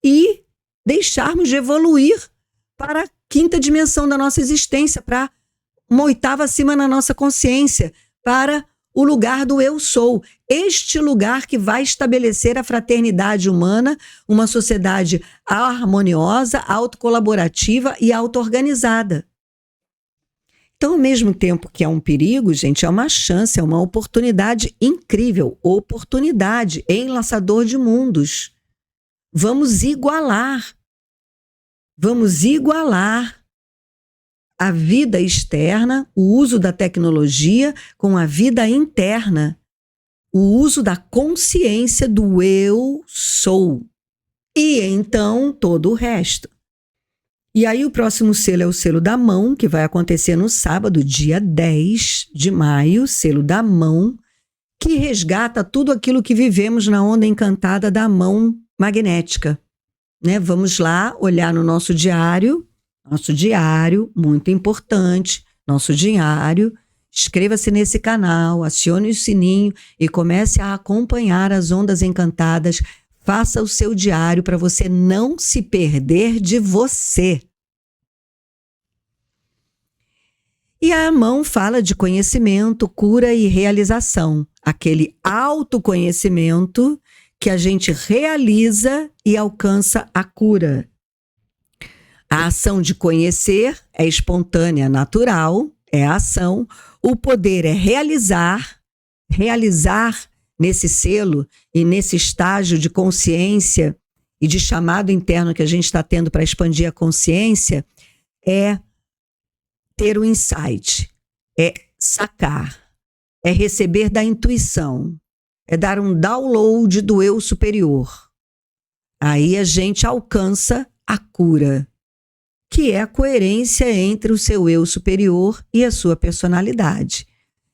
e deixarmos de evoluir para a quinta dimensão da nossa existência, para uma oitava acima na nossa consciência, para o lugar do eu sou. Este lugar que vai estabelecer a fraternidade humana, uma sociedade harmoniosa, autocolaborativa e auto-organizada. Então, ao mesmo tempo que é um perigo, gente, é uma chance, é uma oportunidade incrível. Oportunidade, enlaçador de mundos. Vamos igualar a vida externa, o uso da tecnologia com a vida interna, o uso da consciência do eu sou. E então todo o resto. E aí o próximo selo é o selo da mão, que vai acontecer no sábado, dia 10 de maio, selo da mão, que resgata tudo aquilo que vivemos na onda encantada da mão magnética. Né? Vamos lá olhar no nosso diário, muito importante, nosso diário. Inscreva-se nesse canal, acione o sininho e comece a acompanhar as ondas encantadas. Faça o seu diário para você não se perder de você. E a mão fala de conhecimento, cura e realização. Aquele autoconhecimento que a gente realiza e alcança a cura. A ação de conhecer é espontânea, natural, é a ação. O poder é realizar nesse selo e nesse estágio de consciência e de chamado interno que a gente está tendo para expandir a consciência, é ter o insight, é sacar, é receber da intuição, é dar um download do eu superior. Aí a gente alcança a cura, que é a coerência entre o seu eu superior e a sua personalidade.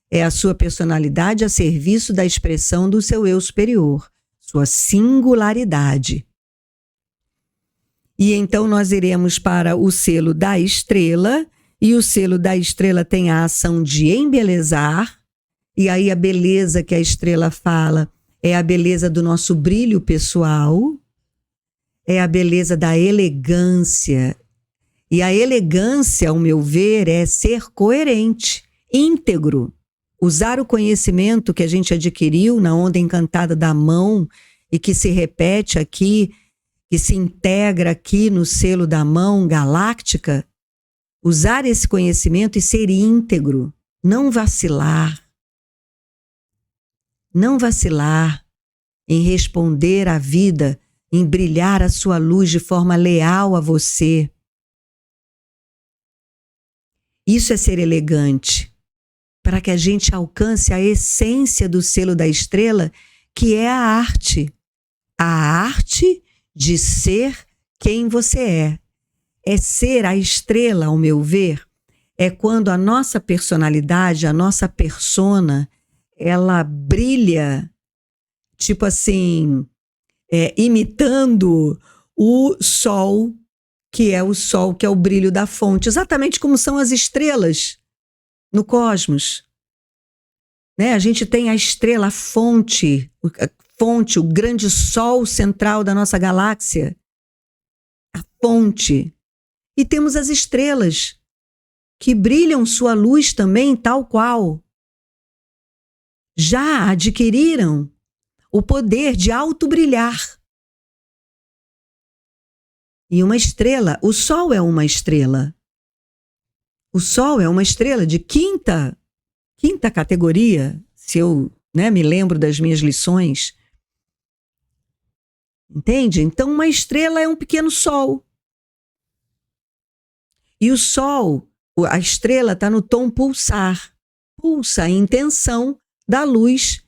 É a sua personalidade a serviço da expressão do seu eu superior, sua singularidade. E então nós iremos para o selo da estrela, e o selo da estrela tem a ação de embelezar, e aí a beleza que a estrela fala é a beleza do nosso brilho pessoal, é a beleza da elegância. E a elegância, ao meu ver, é ser coerente, íntegro. Usar o conhecimento que a gente adquiriu na onda encantada da mão e que se repete aqui, que se integra aqui no selo da mão galáctica, usar esse conhecimento e ser íntegro, não vacilar. Não vacilar em responder à vida, em brilhar a sua luz de forma leal a você. Isso é ser elegante, para que a gente alcance a essência do selo da estrela, que é a arte. A arte de ser quem você é. É ser a estrela, ao meu ver, é quando a nossa personalidade, a nossa persona, ela brilha, tipo assim, imitando o sol, que é o brilho da fonte, exatamente como são as estrelas no cosmos. Né? A gente tem a estrela, a fonte, o grande sol central da nossa galáxia, a fonte. E temos as estrelas, que brilham sua luz também, tal qual. Já adquiriram o poder de auto-brilhar. E uma estrela, o Sol é uma estrela. O Sol é uma estrela de quinta categoria, se eu, me lembro das minhas lições. Entende? Então, uma estrela é um pequeno Sol. E o Sol, a estrela está no tom pulsar. Pulsa a intenção da luz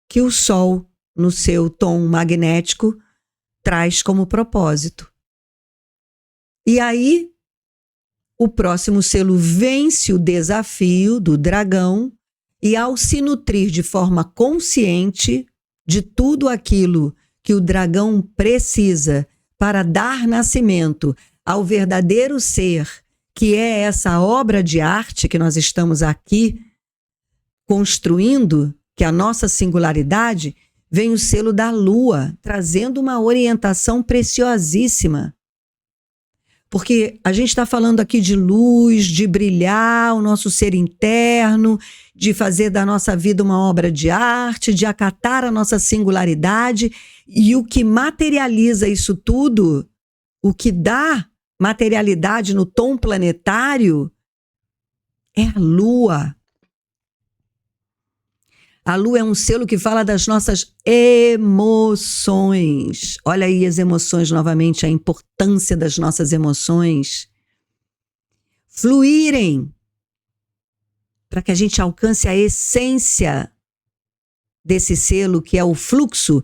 que o Sol, no seu tom magnético, traz como propósito. E aí, o próximo selo vence o desafio do dragão e, ao se nutrir de forma consciente de tudo aquilo que o dragão precisa para dar nascimento ao verdadeiro ser, que é essa obra de arte que nós estamos aqui construindo, que é a nossa singularidade, vem o selo da Lua, trazendo uma orientação preciosíssima. Porque a gente está falando aqui de luz, de brilhar o nosso ser interno, de fazer da nossa vida uma obra de arte, de acatar a nossa singularidade. E o que materializa isso tudo, o que dá materialidade no tom planetário, é a Lua. A Lua é um selo que fala das nossas emoções. Olha aí as emoções novamente, a importância das nossas emoções fluírem para que a gente alcance a essência desse selo, que é o fluxo.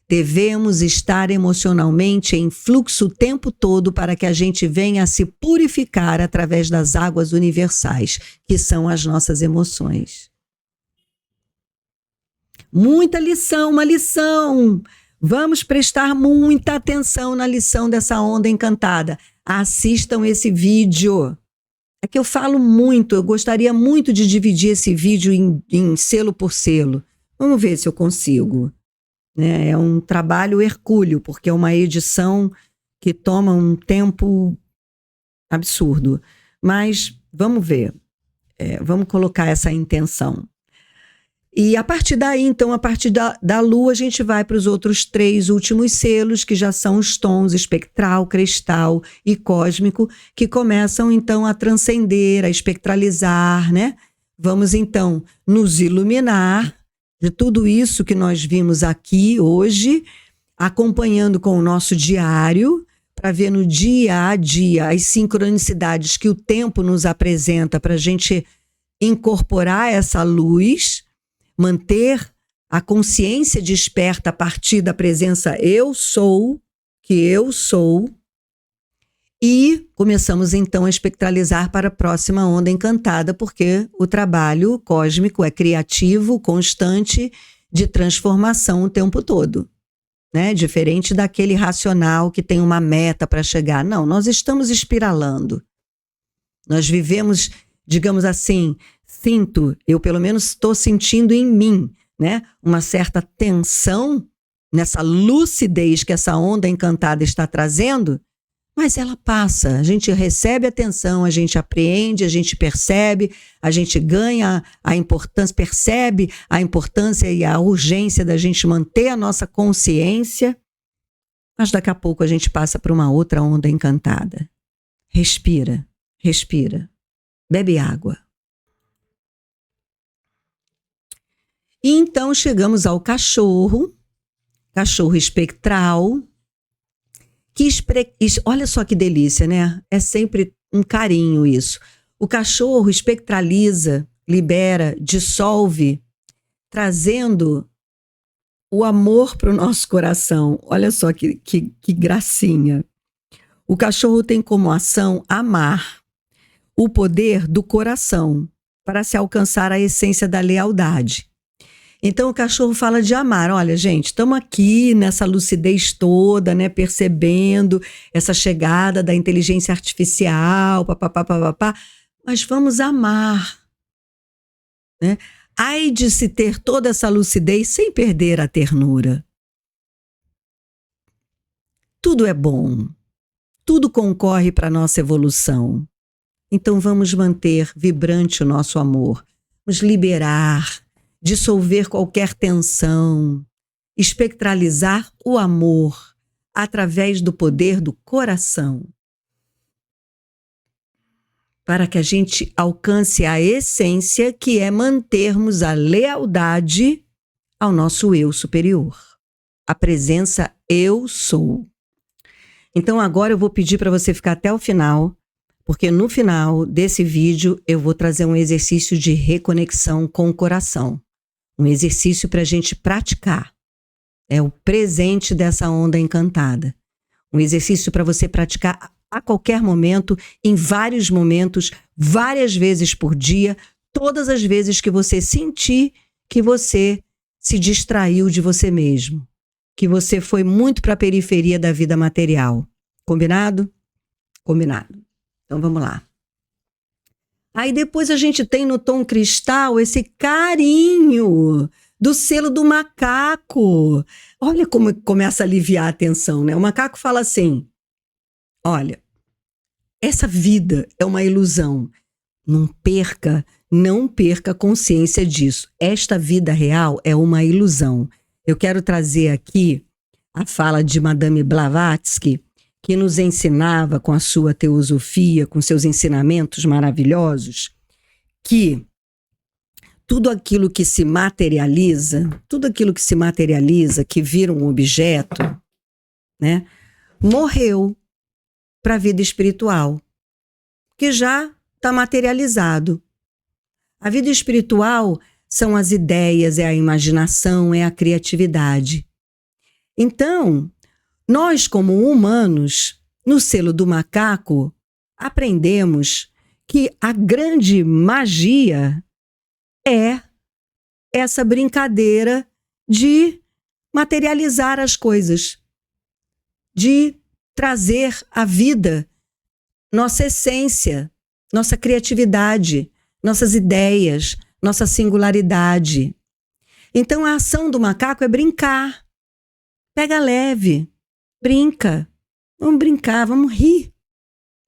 Devemos estar emocionalmente em fluxo o tempo todo para que a gente venha a se purificar através das águas universais, que são as nossas emoções. Muita lição, uma lição. Vamos prestar muita atenção na lição dessa onda encantada. Assistam esse vídeo. É que eu falo muito, eu gostaria muito de dividir esse vídeo em selo por selo. Vamos ver se eu consigo. É um trabalho hercúleo, porque é uma edição que toma um tempo absurdo. Mas vamos ver. Vamos colocar essa intenção. E a partir daí, então, a partir da Lua, a gente vai para os outros 3 últimos selos, que já são os tons espectral, cristal e cósmico, que começam, então, a transcender, a espectralizar, né? Vamos, então, nos iluminar de tudo isso que nós vimos aqui hoje, acompanhando com o nosso diário, para ver no dia a dia as sincronicidades que o tempo nos apresenta para a gente incorporar essa luz, manter a consciência desperta a partir da presença eu sou, que eu sou, e começamos então a espectralizar para a próxima onda encantada, porque o trabalho cósmico é criativo, constante, de transformação o tempo todo, né? Diferente daquele racional que tem uma meta para chegar. Não, nós estamos espiralando. Nós vivemos, digamos assim, eu pelo menos estou sentindo em mim, né, uma certa tensão nessa lucidez que essa onda encantada está trazendo, mas ela passa, a gente recebe atenção, a gente apreende, a gente percebe, a gente ganha a importância, percebe a importância e a urgência da gente manter a nossa consciência, mas daqui a pouco a gente passa para uma outra onda encantada. Respira, respira, bebe água. E então chegamos ao cachorro espectral, que olha só que delícia, né? É sempre um carinho isso. O cachorro espectraliza, libera, dissolve, trazendo o amor para o nosso coração. Olha só que gracinha. O cachorro tem como ação amar, o poder do coração, para se alcançar a essência da lealdade. Então o cachorro fala de amar. Olha, gente, estamos aqui nessa lucidez toda, né, percebendo essa chegada da inteligência artificial, papapá, mas vamos amar, né? Ai de se ter toda essa lucidez sem perder a ternura. Tudo é bom, tudo concorre para a nossa evolução. Então vamos manter vibrante o nosso amor, vamos liberar, dissolver qualquer tensão, espectralizar o amor, através do poder do coração, para que a gente alcance a essência, que é mantermos a lealdade ao nosso eu superior, a presença eu sou. Então agora eu vou pedir para você ficar até o final, porque no final desse vídeo eu vou trazer um exercício de reconexão com o coração, um exercício para a gente praticar. É o presente dessa onda encantada. Um exercício para você praticar a qualquer momento, em vários momentos, várias vezes por dia, todas as vezes que você sentir que você se distraiu de você mesmo, que você foi muito para a periferia da vida material. Combinado? Combinado. Então vamos lá. Aí depois a gente tem no tom cristal esse carinho do selo do macaco. Olha como começa a aliviar a tensão, né? O macaco fala assim: olha, essa vida é uma ilusão. Não perca a consciência disso. Esta vida real é uma ilusão. Eu quero trazer aqui a fala de Madame Blavatsky, que nos ensinava com a sua teosofia, com seus ensinamentos maravilhosos, que tudo aquilo que se materializa, que vira um objeto, né, morreu para a vida espiritual, que já está materializado. A vida espiritual são as ideias, é a imaginação, é a criatividade. Então, nós como humanos, no selo do macaco, aprendemos que a grande magia é essa brincadeira de materializar as coisas, de trazer à vida nossa essência, nossa criatividade, nossas ideias, nossa singularidade. Então a ação do macaco é brincar. Pega leve, brinca. Vamos brincar, vamos rir.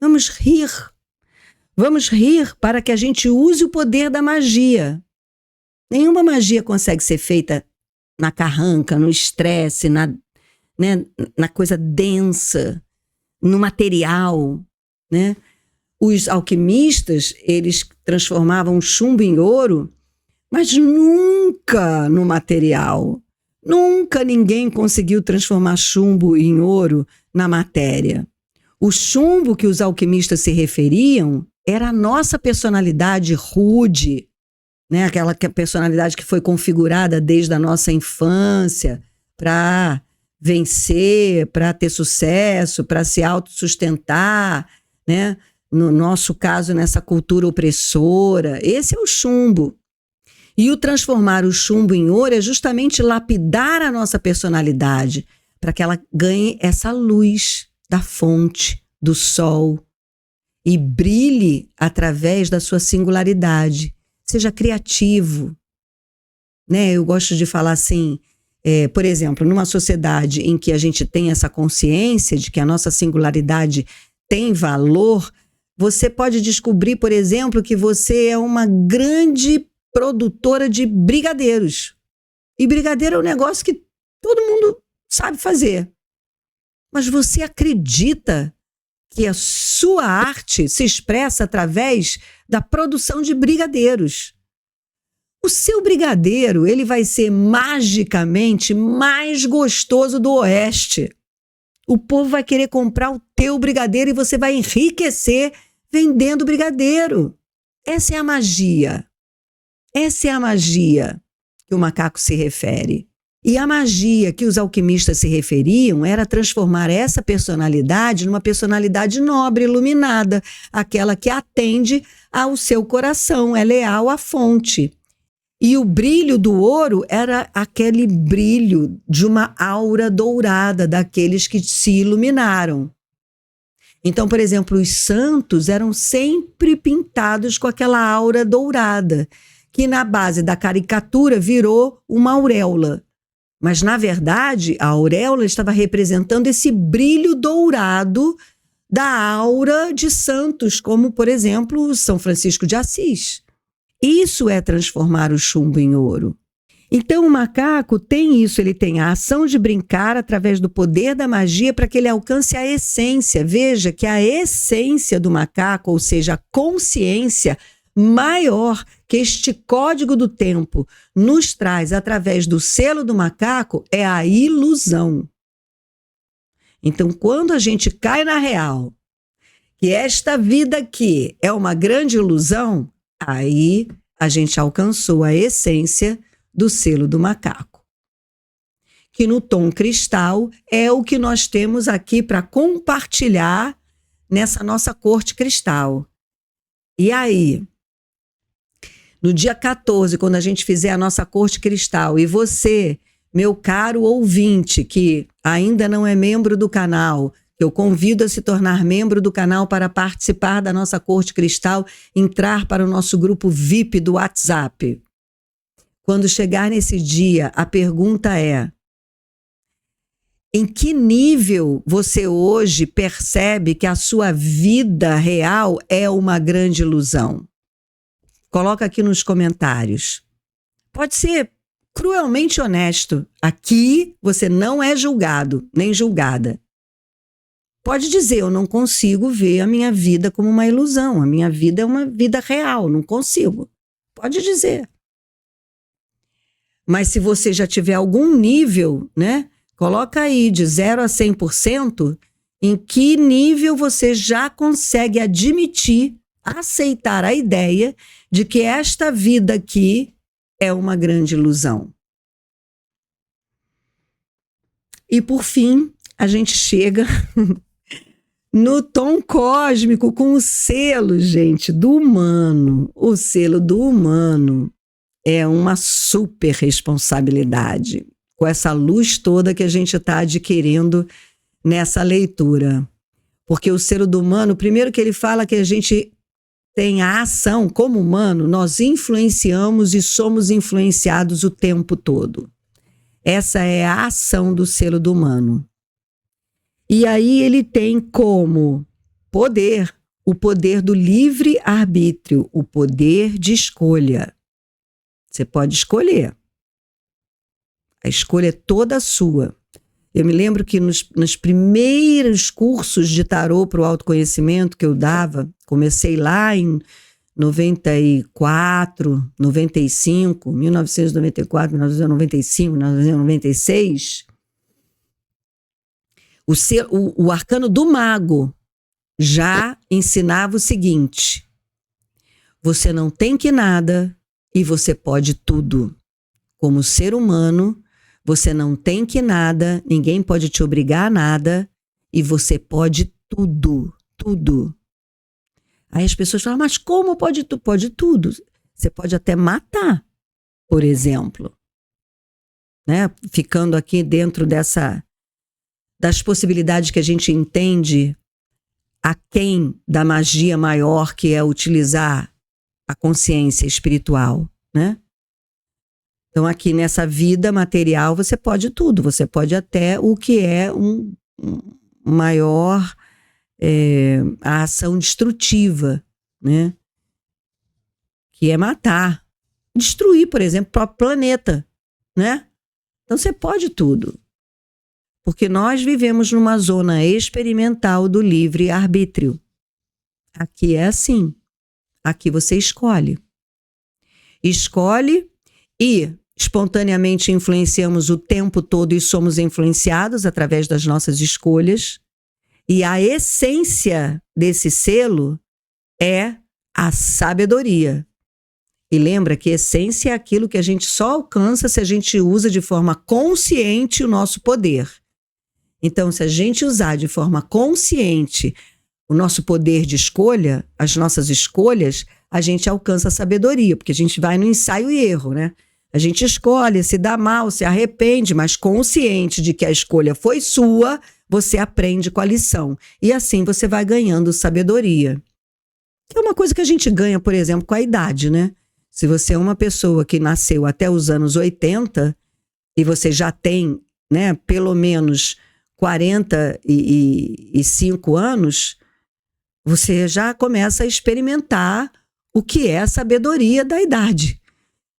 Vamos rir. Vamos rir para que a gente use o poder da magia. Nenhuma magia consegue ser feita na carranca, no estresse, na coisa densa, no material, né? Os alquimistas, eles transformavam chumbo em ouro, mas nunca no material. Nunca ninguém conseguiu transformar chumbo em ouro na matéria. O chumbo que os alquimistas se referiam era a nossa personalidade rude, né? Aquela personalidade que foi configurada desde a nossa infância para vencer, para ter sucesso, para se autossustentar, né? No nosso caso, nessa cultura opressora. Esse é o chumbo. E o transformar o chumbo em ouro é justamente lapidar a nossa personalidade para que ela ganhe essa luz da fonte, do sol, e brilhe através da sua singularidade. Seja criativo, né? Eu gosto de falar assim, por exemplo, numa sociedade em que a gente tem essa consciência de que a nossa singularidade tem valor, você pode descobrir, por exemplo, que você é uma grande produtora de brigadeiros. E brigadeiro é um negócio que todo mundo sabe fazer. Mas você acredita que a sua arte se expressa através da produção de brigadeiros. O seu brigadeiro, ele vai ser magicamente mais gostoso do Oeste. O povo vai querer comprar o teu brigadeiro e você vai enriquecer vendendo brigadeiro. Essa é a magia. Essa é a magia que o macaco se refere. E a magia que os alquimistas se referiam era transformar essa personalidade numa personalidade nobre, iluminada, aquela que atende ao seu coração, é leal à fonte. E o brilho do ouro era aquele brilho de uma aura dourada, daqueles que se iluminaram. Então, por exemplo, os santos eram sempre pintados com aquela aura dourada, que na base da caricatura virou uma auréola. Mas, na verdade, a auréola estava representando esse brilho dourado da aura de santos, como, por exemplo, São Francisco de Assis. Isso é transformar o chumbo em ouro. Então o macaco tem isso, ele tem a ação de brincar através do poder da magia para que ele alcance a essência. Veja que a essência do macaco, ou seja, a consciência maior que este código do tempo nos traz através do selo do macaco é a ilusão. Então, quando a gente cai na real, que esta vida aqui é uma grande ilusão, aí a gente alcançou a essência do selo do macaco. Que no tom cristal é o que nós temos aqui para compartilhar nessa nossa corte cristal. E aí, no dia 14, quando a gente fizer a nossa corte cristal, e você, meu caro ouvinte, que ainda não é membro do canal, eu convido a se tornar membro do canal para participar da nossa corte cristal, entrar para o nosso grupo VIP do WhatsApp. Quando chegar nesse dia, a pergunta é: em que nível você hoje percebe que a sua vida real é uma grande ilusão? Coloca aqui nos comentários. Pode ser cruelmente honesto. Aqui você não é julgado, nem julgada. Pode dizer, eu não consigo ver a minha vida como uma ilusão. A minha vida é uma vida real, não consigo. Pode dizer. Mas se você já tiver algum nível, né? Coloca aí de 0 a 100%, em que nível você já consegue admitir, aceitar a ideia de que esta vida aqui é uma grande ilusão. E por fim, a gente chega no tom cósmico com o selo, gente, do humano. O selo do humano é uma super responsabilidade, com essa luz toda que a gente está adquirindo nessa leitura. Porque o selo do humano, primeiro que ele fala que a gente tem a ação, como humano, nós influenciamos e somos influenciados o tempo todo. Essa é a ação do selo do humano. E aí ele tem como poder o poder do livre-arbítrio, o poder de escolha. Você pode escolher. A escolha é toda sua. Eu me lembro que nos primeiros cursos de tarô para o autoconhecimento que eu dava, comecei lá em 94, 95, 1994, 1995, 1996, o arcano do mago já ensinava o seguinte: você não tem que nada e você pode tudo. Como ser humano, você não tem que nada, ninguém pode te obrigar a nada e você pode tudo, tudo. Aí as pessoas falam, mas como pode tudo? Pode tudo. Você pode até matar, por exemplo. Né? Ficando aqui dentro das possibilidades que a gente entende aquém da magia maior, que é utilizar a consciência espiritual, né? Então, aqui nessa vida material, você pode tudo. Você pode até o que é um maior a ação destrutiva, né? Que é matar. Destruir, por exemplo, o próprio planeta, né? Então, você pode tudo. Porque nós vivemos numa zona experimental do livre-arbítrio. Aqui é assim. Aqui você escolhe. Escolhe e espontaneamente influenciamos o tempo todo e somos influenciados através das nossas escolhas. E a essência desse selo é a sabedoria. E lembra que essência é aquilo que a gente só alcança se a gente usa de forma consciente o nosso poder. Então, se a gente usar de forma consciente o nosso poder de escolha, as nossas escolhas, a gente alcança a sabedoria, porque a gente vai no ensaio e erro, né? A gente escolhe, se dá mal, se arrepende, mas consciente de que a escolha foi sua, você aprende com a lição. E assim você vai ganhando sabedoria. Que é uma coisa que a gente ganha, por exemplo, com a idade, né? Se você é uma pessoa que nasceu até os anos 80 e você já tem, né, pelo menos 45 anos, você já começa a experimentar o que é a sabedoria da idade.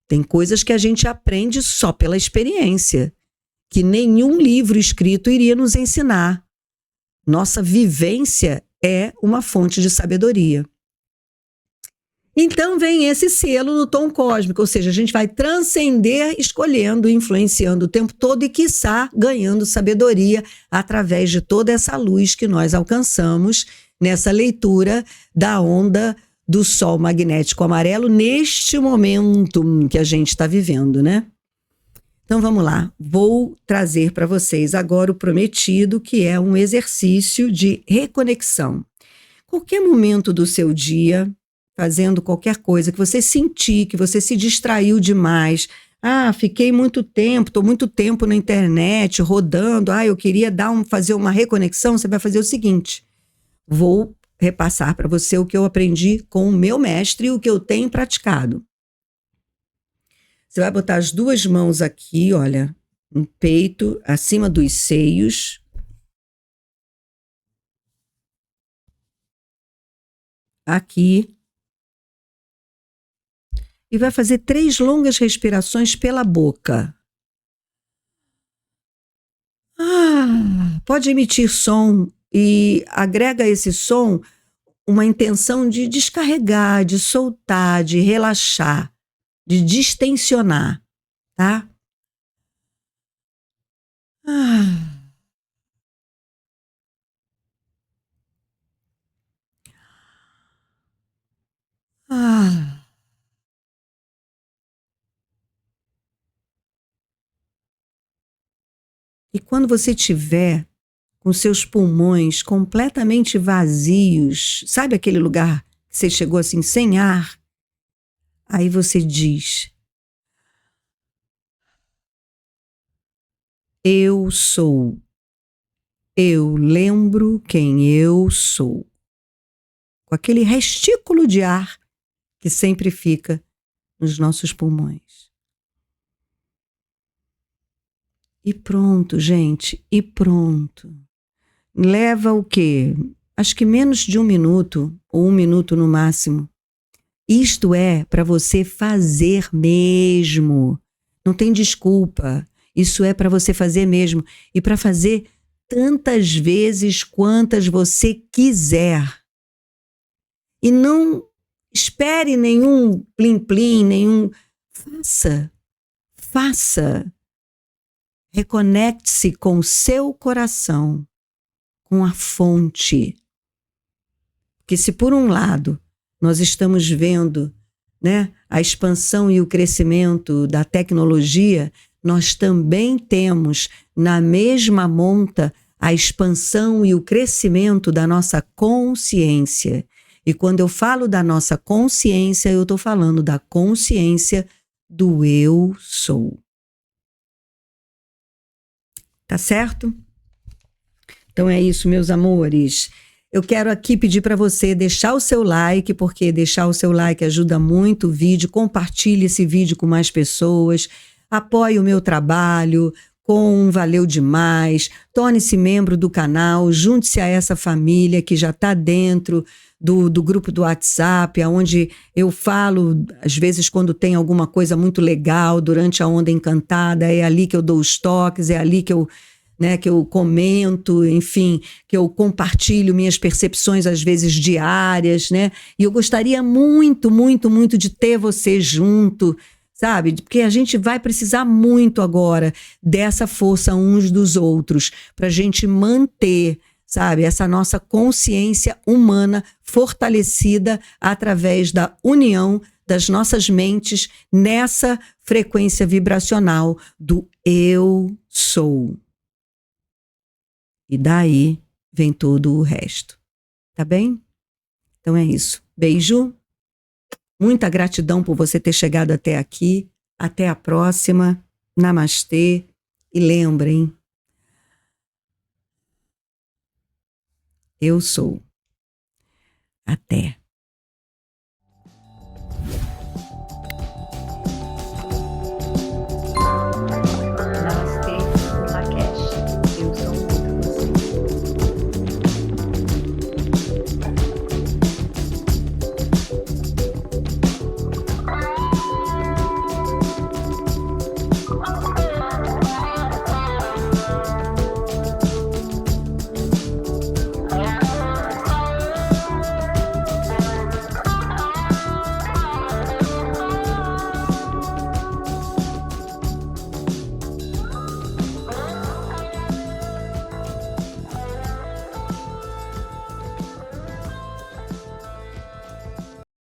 Tem coisas que a gente aprende só pela experiência, que nenhum livro escrito iria nos ensinar. Nossa vivência é uma fonte de sabedoria. Então vem esse selo no tom cósmico, ou seja, a gente vai transcender escolhendo, influenciando o tempo todo e, quiçá, ganhando sabedoria através de toda essa luz que nós alcançamos nessa leitura da onda do Sol magnético amarelo neste momento que a gente está vivendo, né? Então vamos lá, vou trazer para vocês agora o prometido, que é um exercício de reconexão. Qualquer momento do seu dia, fazendo qualquer coisa que você sentir, que você se distraiu demais, fiquei muito tempo, estou muito tempo na internet, rodando, eu queria fazer uma reconexão, você vai fazer o seguinte, vou repassar para você o que eu aprendi com o meu mestre e o que eu tenho praticado. Você vai botar as duas mãos aqui, olha, no peito, acima dos seios. Aqui. E vai fazer 3 longas respirações pela boca. Pode emitir som e agrega a esse som uma intenção de descarregar, de soltar, de relaxar, de distensionar, tá? E quando você tiver com seus pulmões completamente vazios, sabe aquele lugar que você chegou assim sem ar? Aí você diz: eu sou. Eu lembro quem eu sou. Com aquele restículo de ar que sempre fica nos nossos pulmões. E pronto, gente, e pronto. Leva o quê? Acho que menos de 1 minuto, ou 1 minuto no máximo. Isto é para você fazer mesmo. Não tem desculpa. Isso é para você fazer mesmo. E para fazer tantas vezes quantas você quiser. E não espere nenhum plim-plim, nenhum... Faça. Reconecte-se com o seu coração, com a fonte. Porque se por um lado nós estamos vendo, né, a expansão e o crescimento da tecnologia, nós também temos na mesma monta a expansão e o crescimento da nossa consciência. E quando eu falo da nossa consciência, eu estou falando da consciência do eu sou. Tá certo? Então é isso, meus amores. Eu quero aqui pedir para você deixar o seu like, porque deixar o seu like ajuda muito o vídeo. Compartilhe esse vídeo com mais pessoas. Apoie o meu trabalho com Valeu Demais. Torne-se membro do canal. Junte-se a essa família que já está dentro do grupo do WhatsApp, onde eu falo, às vezes, quando tem alguma coisa muito legal durante a Onda Encantada. É ali que eu dou os toques, é ali que eu comento, enfim, que eu compartilho minhas percepções, às vezes diárias, né? E eu gostaria muito, muito, muito de ter você junto, sabe? Porque a gente vai precisar muito agora dessa força uns dos outros, para a gente manter, sabe, essa nossa consciência humana fortalecida através da união das nossas mentes nessa frequência vibracional do eu sou. E daí vem todo o resto. Tá bem? Então é isso. Beijo. Muita gratidão por você ter chegado até aqui. Até a próxima. Namastê. E lembrem, eu sou. Até.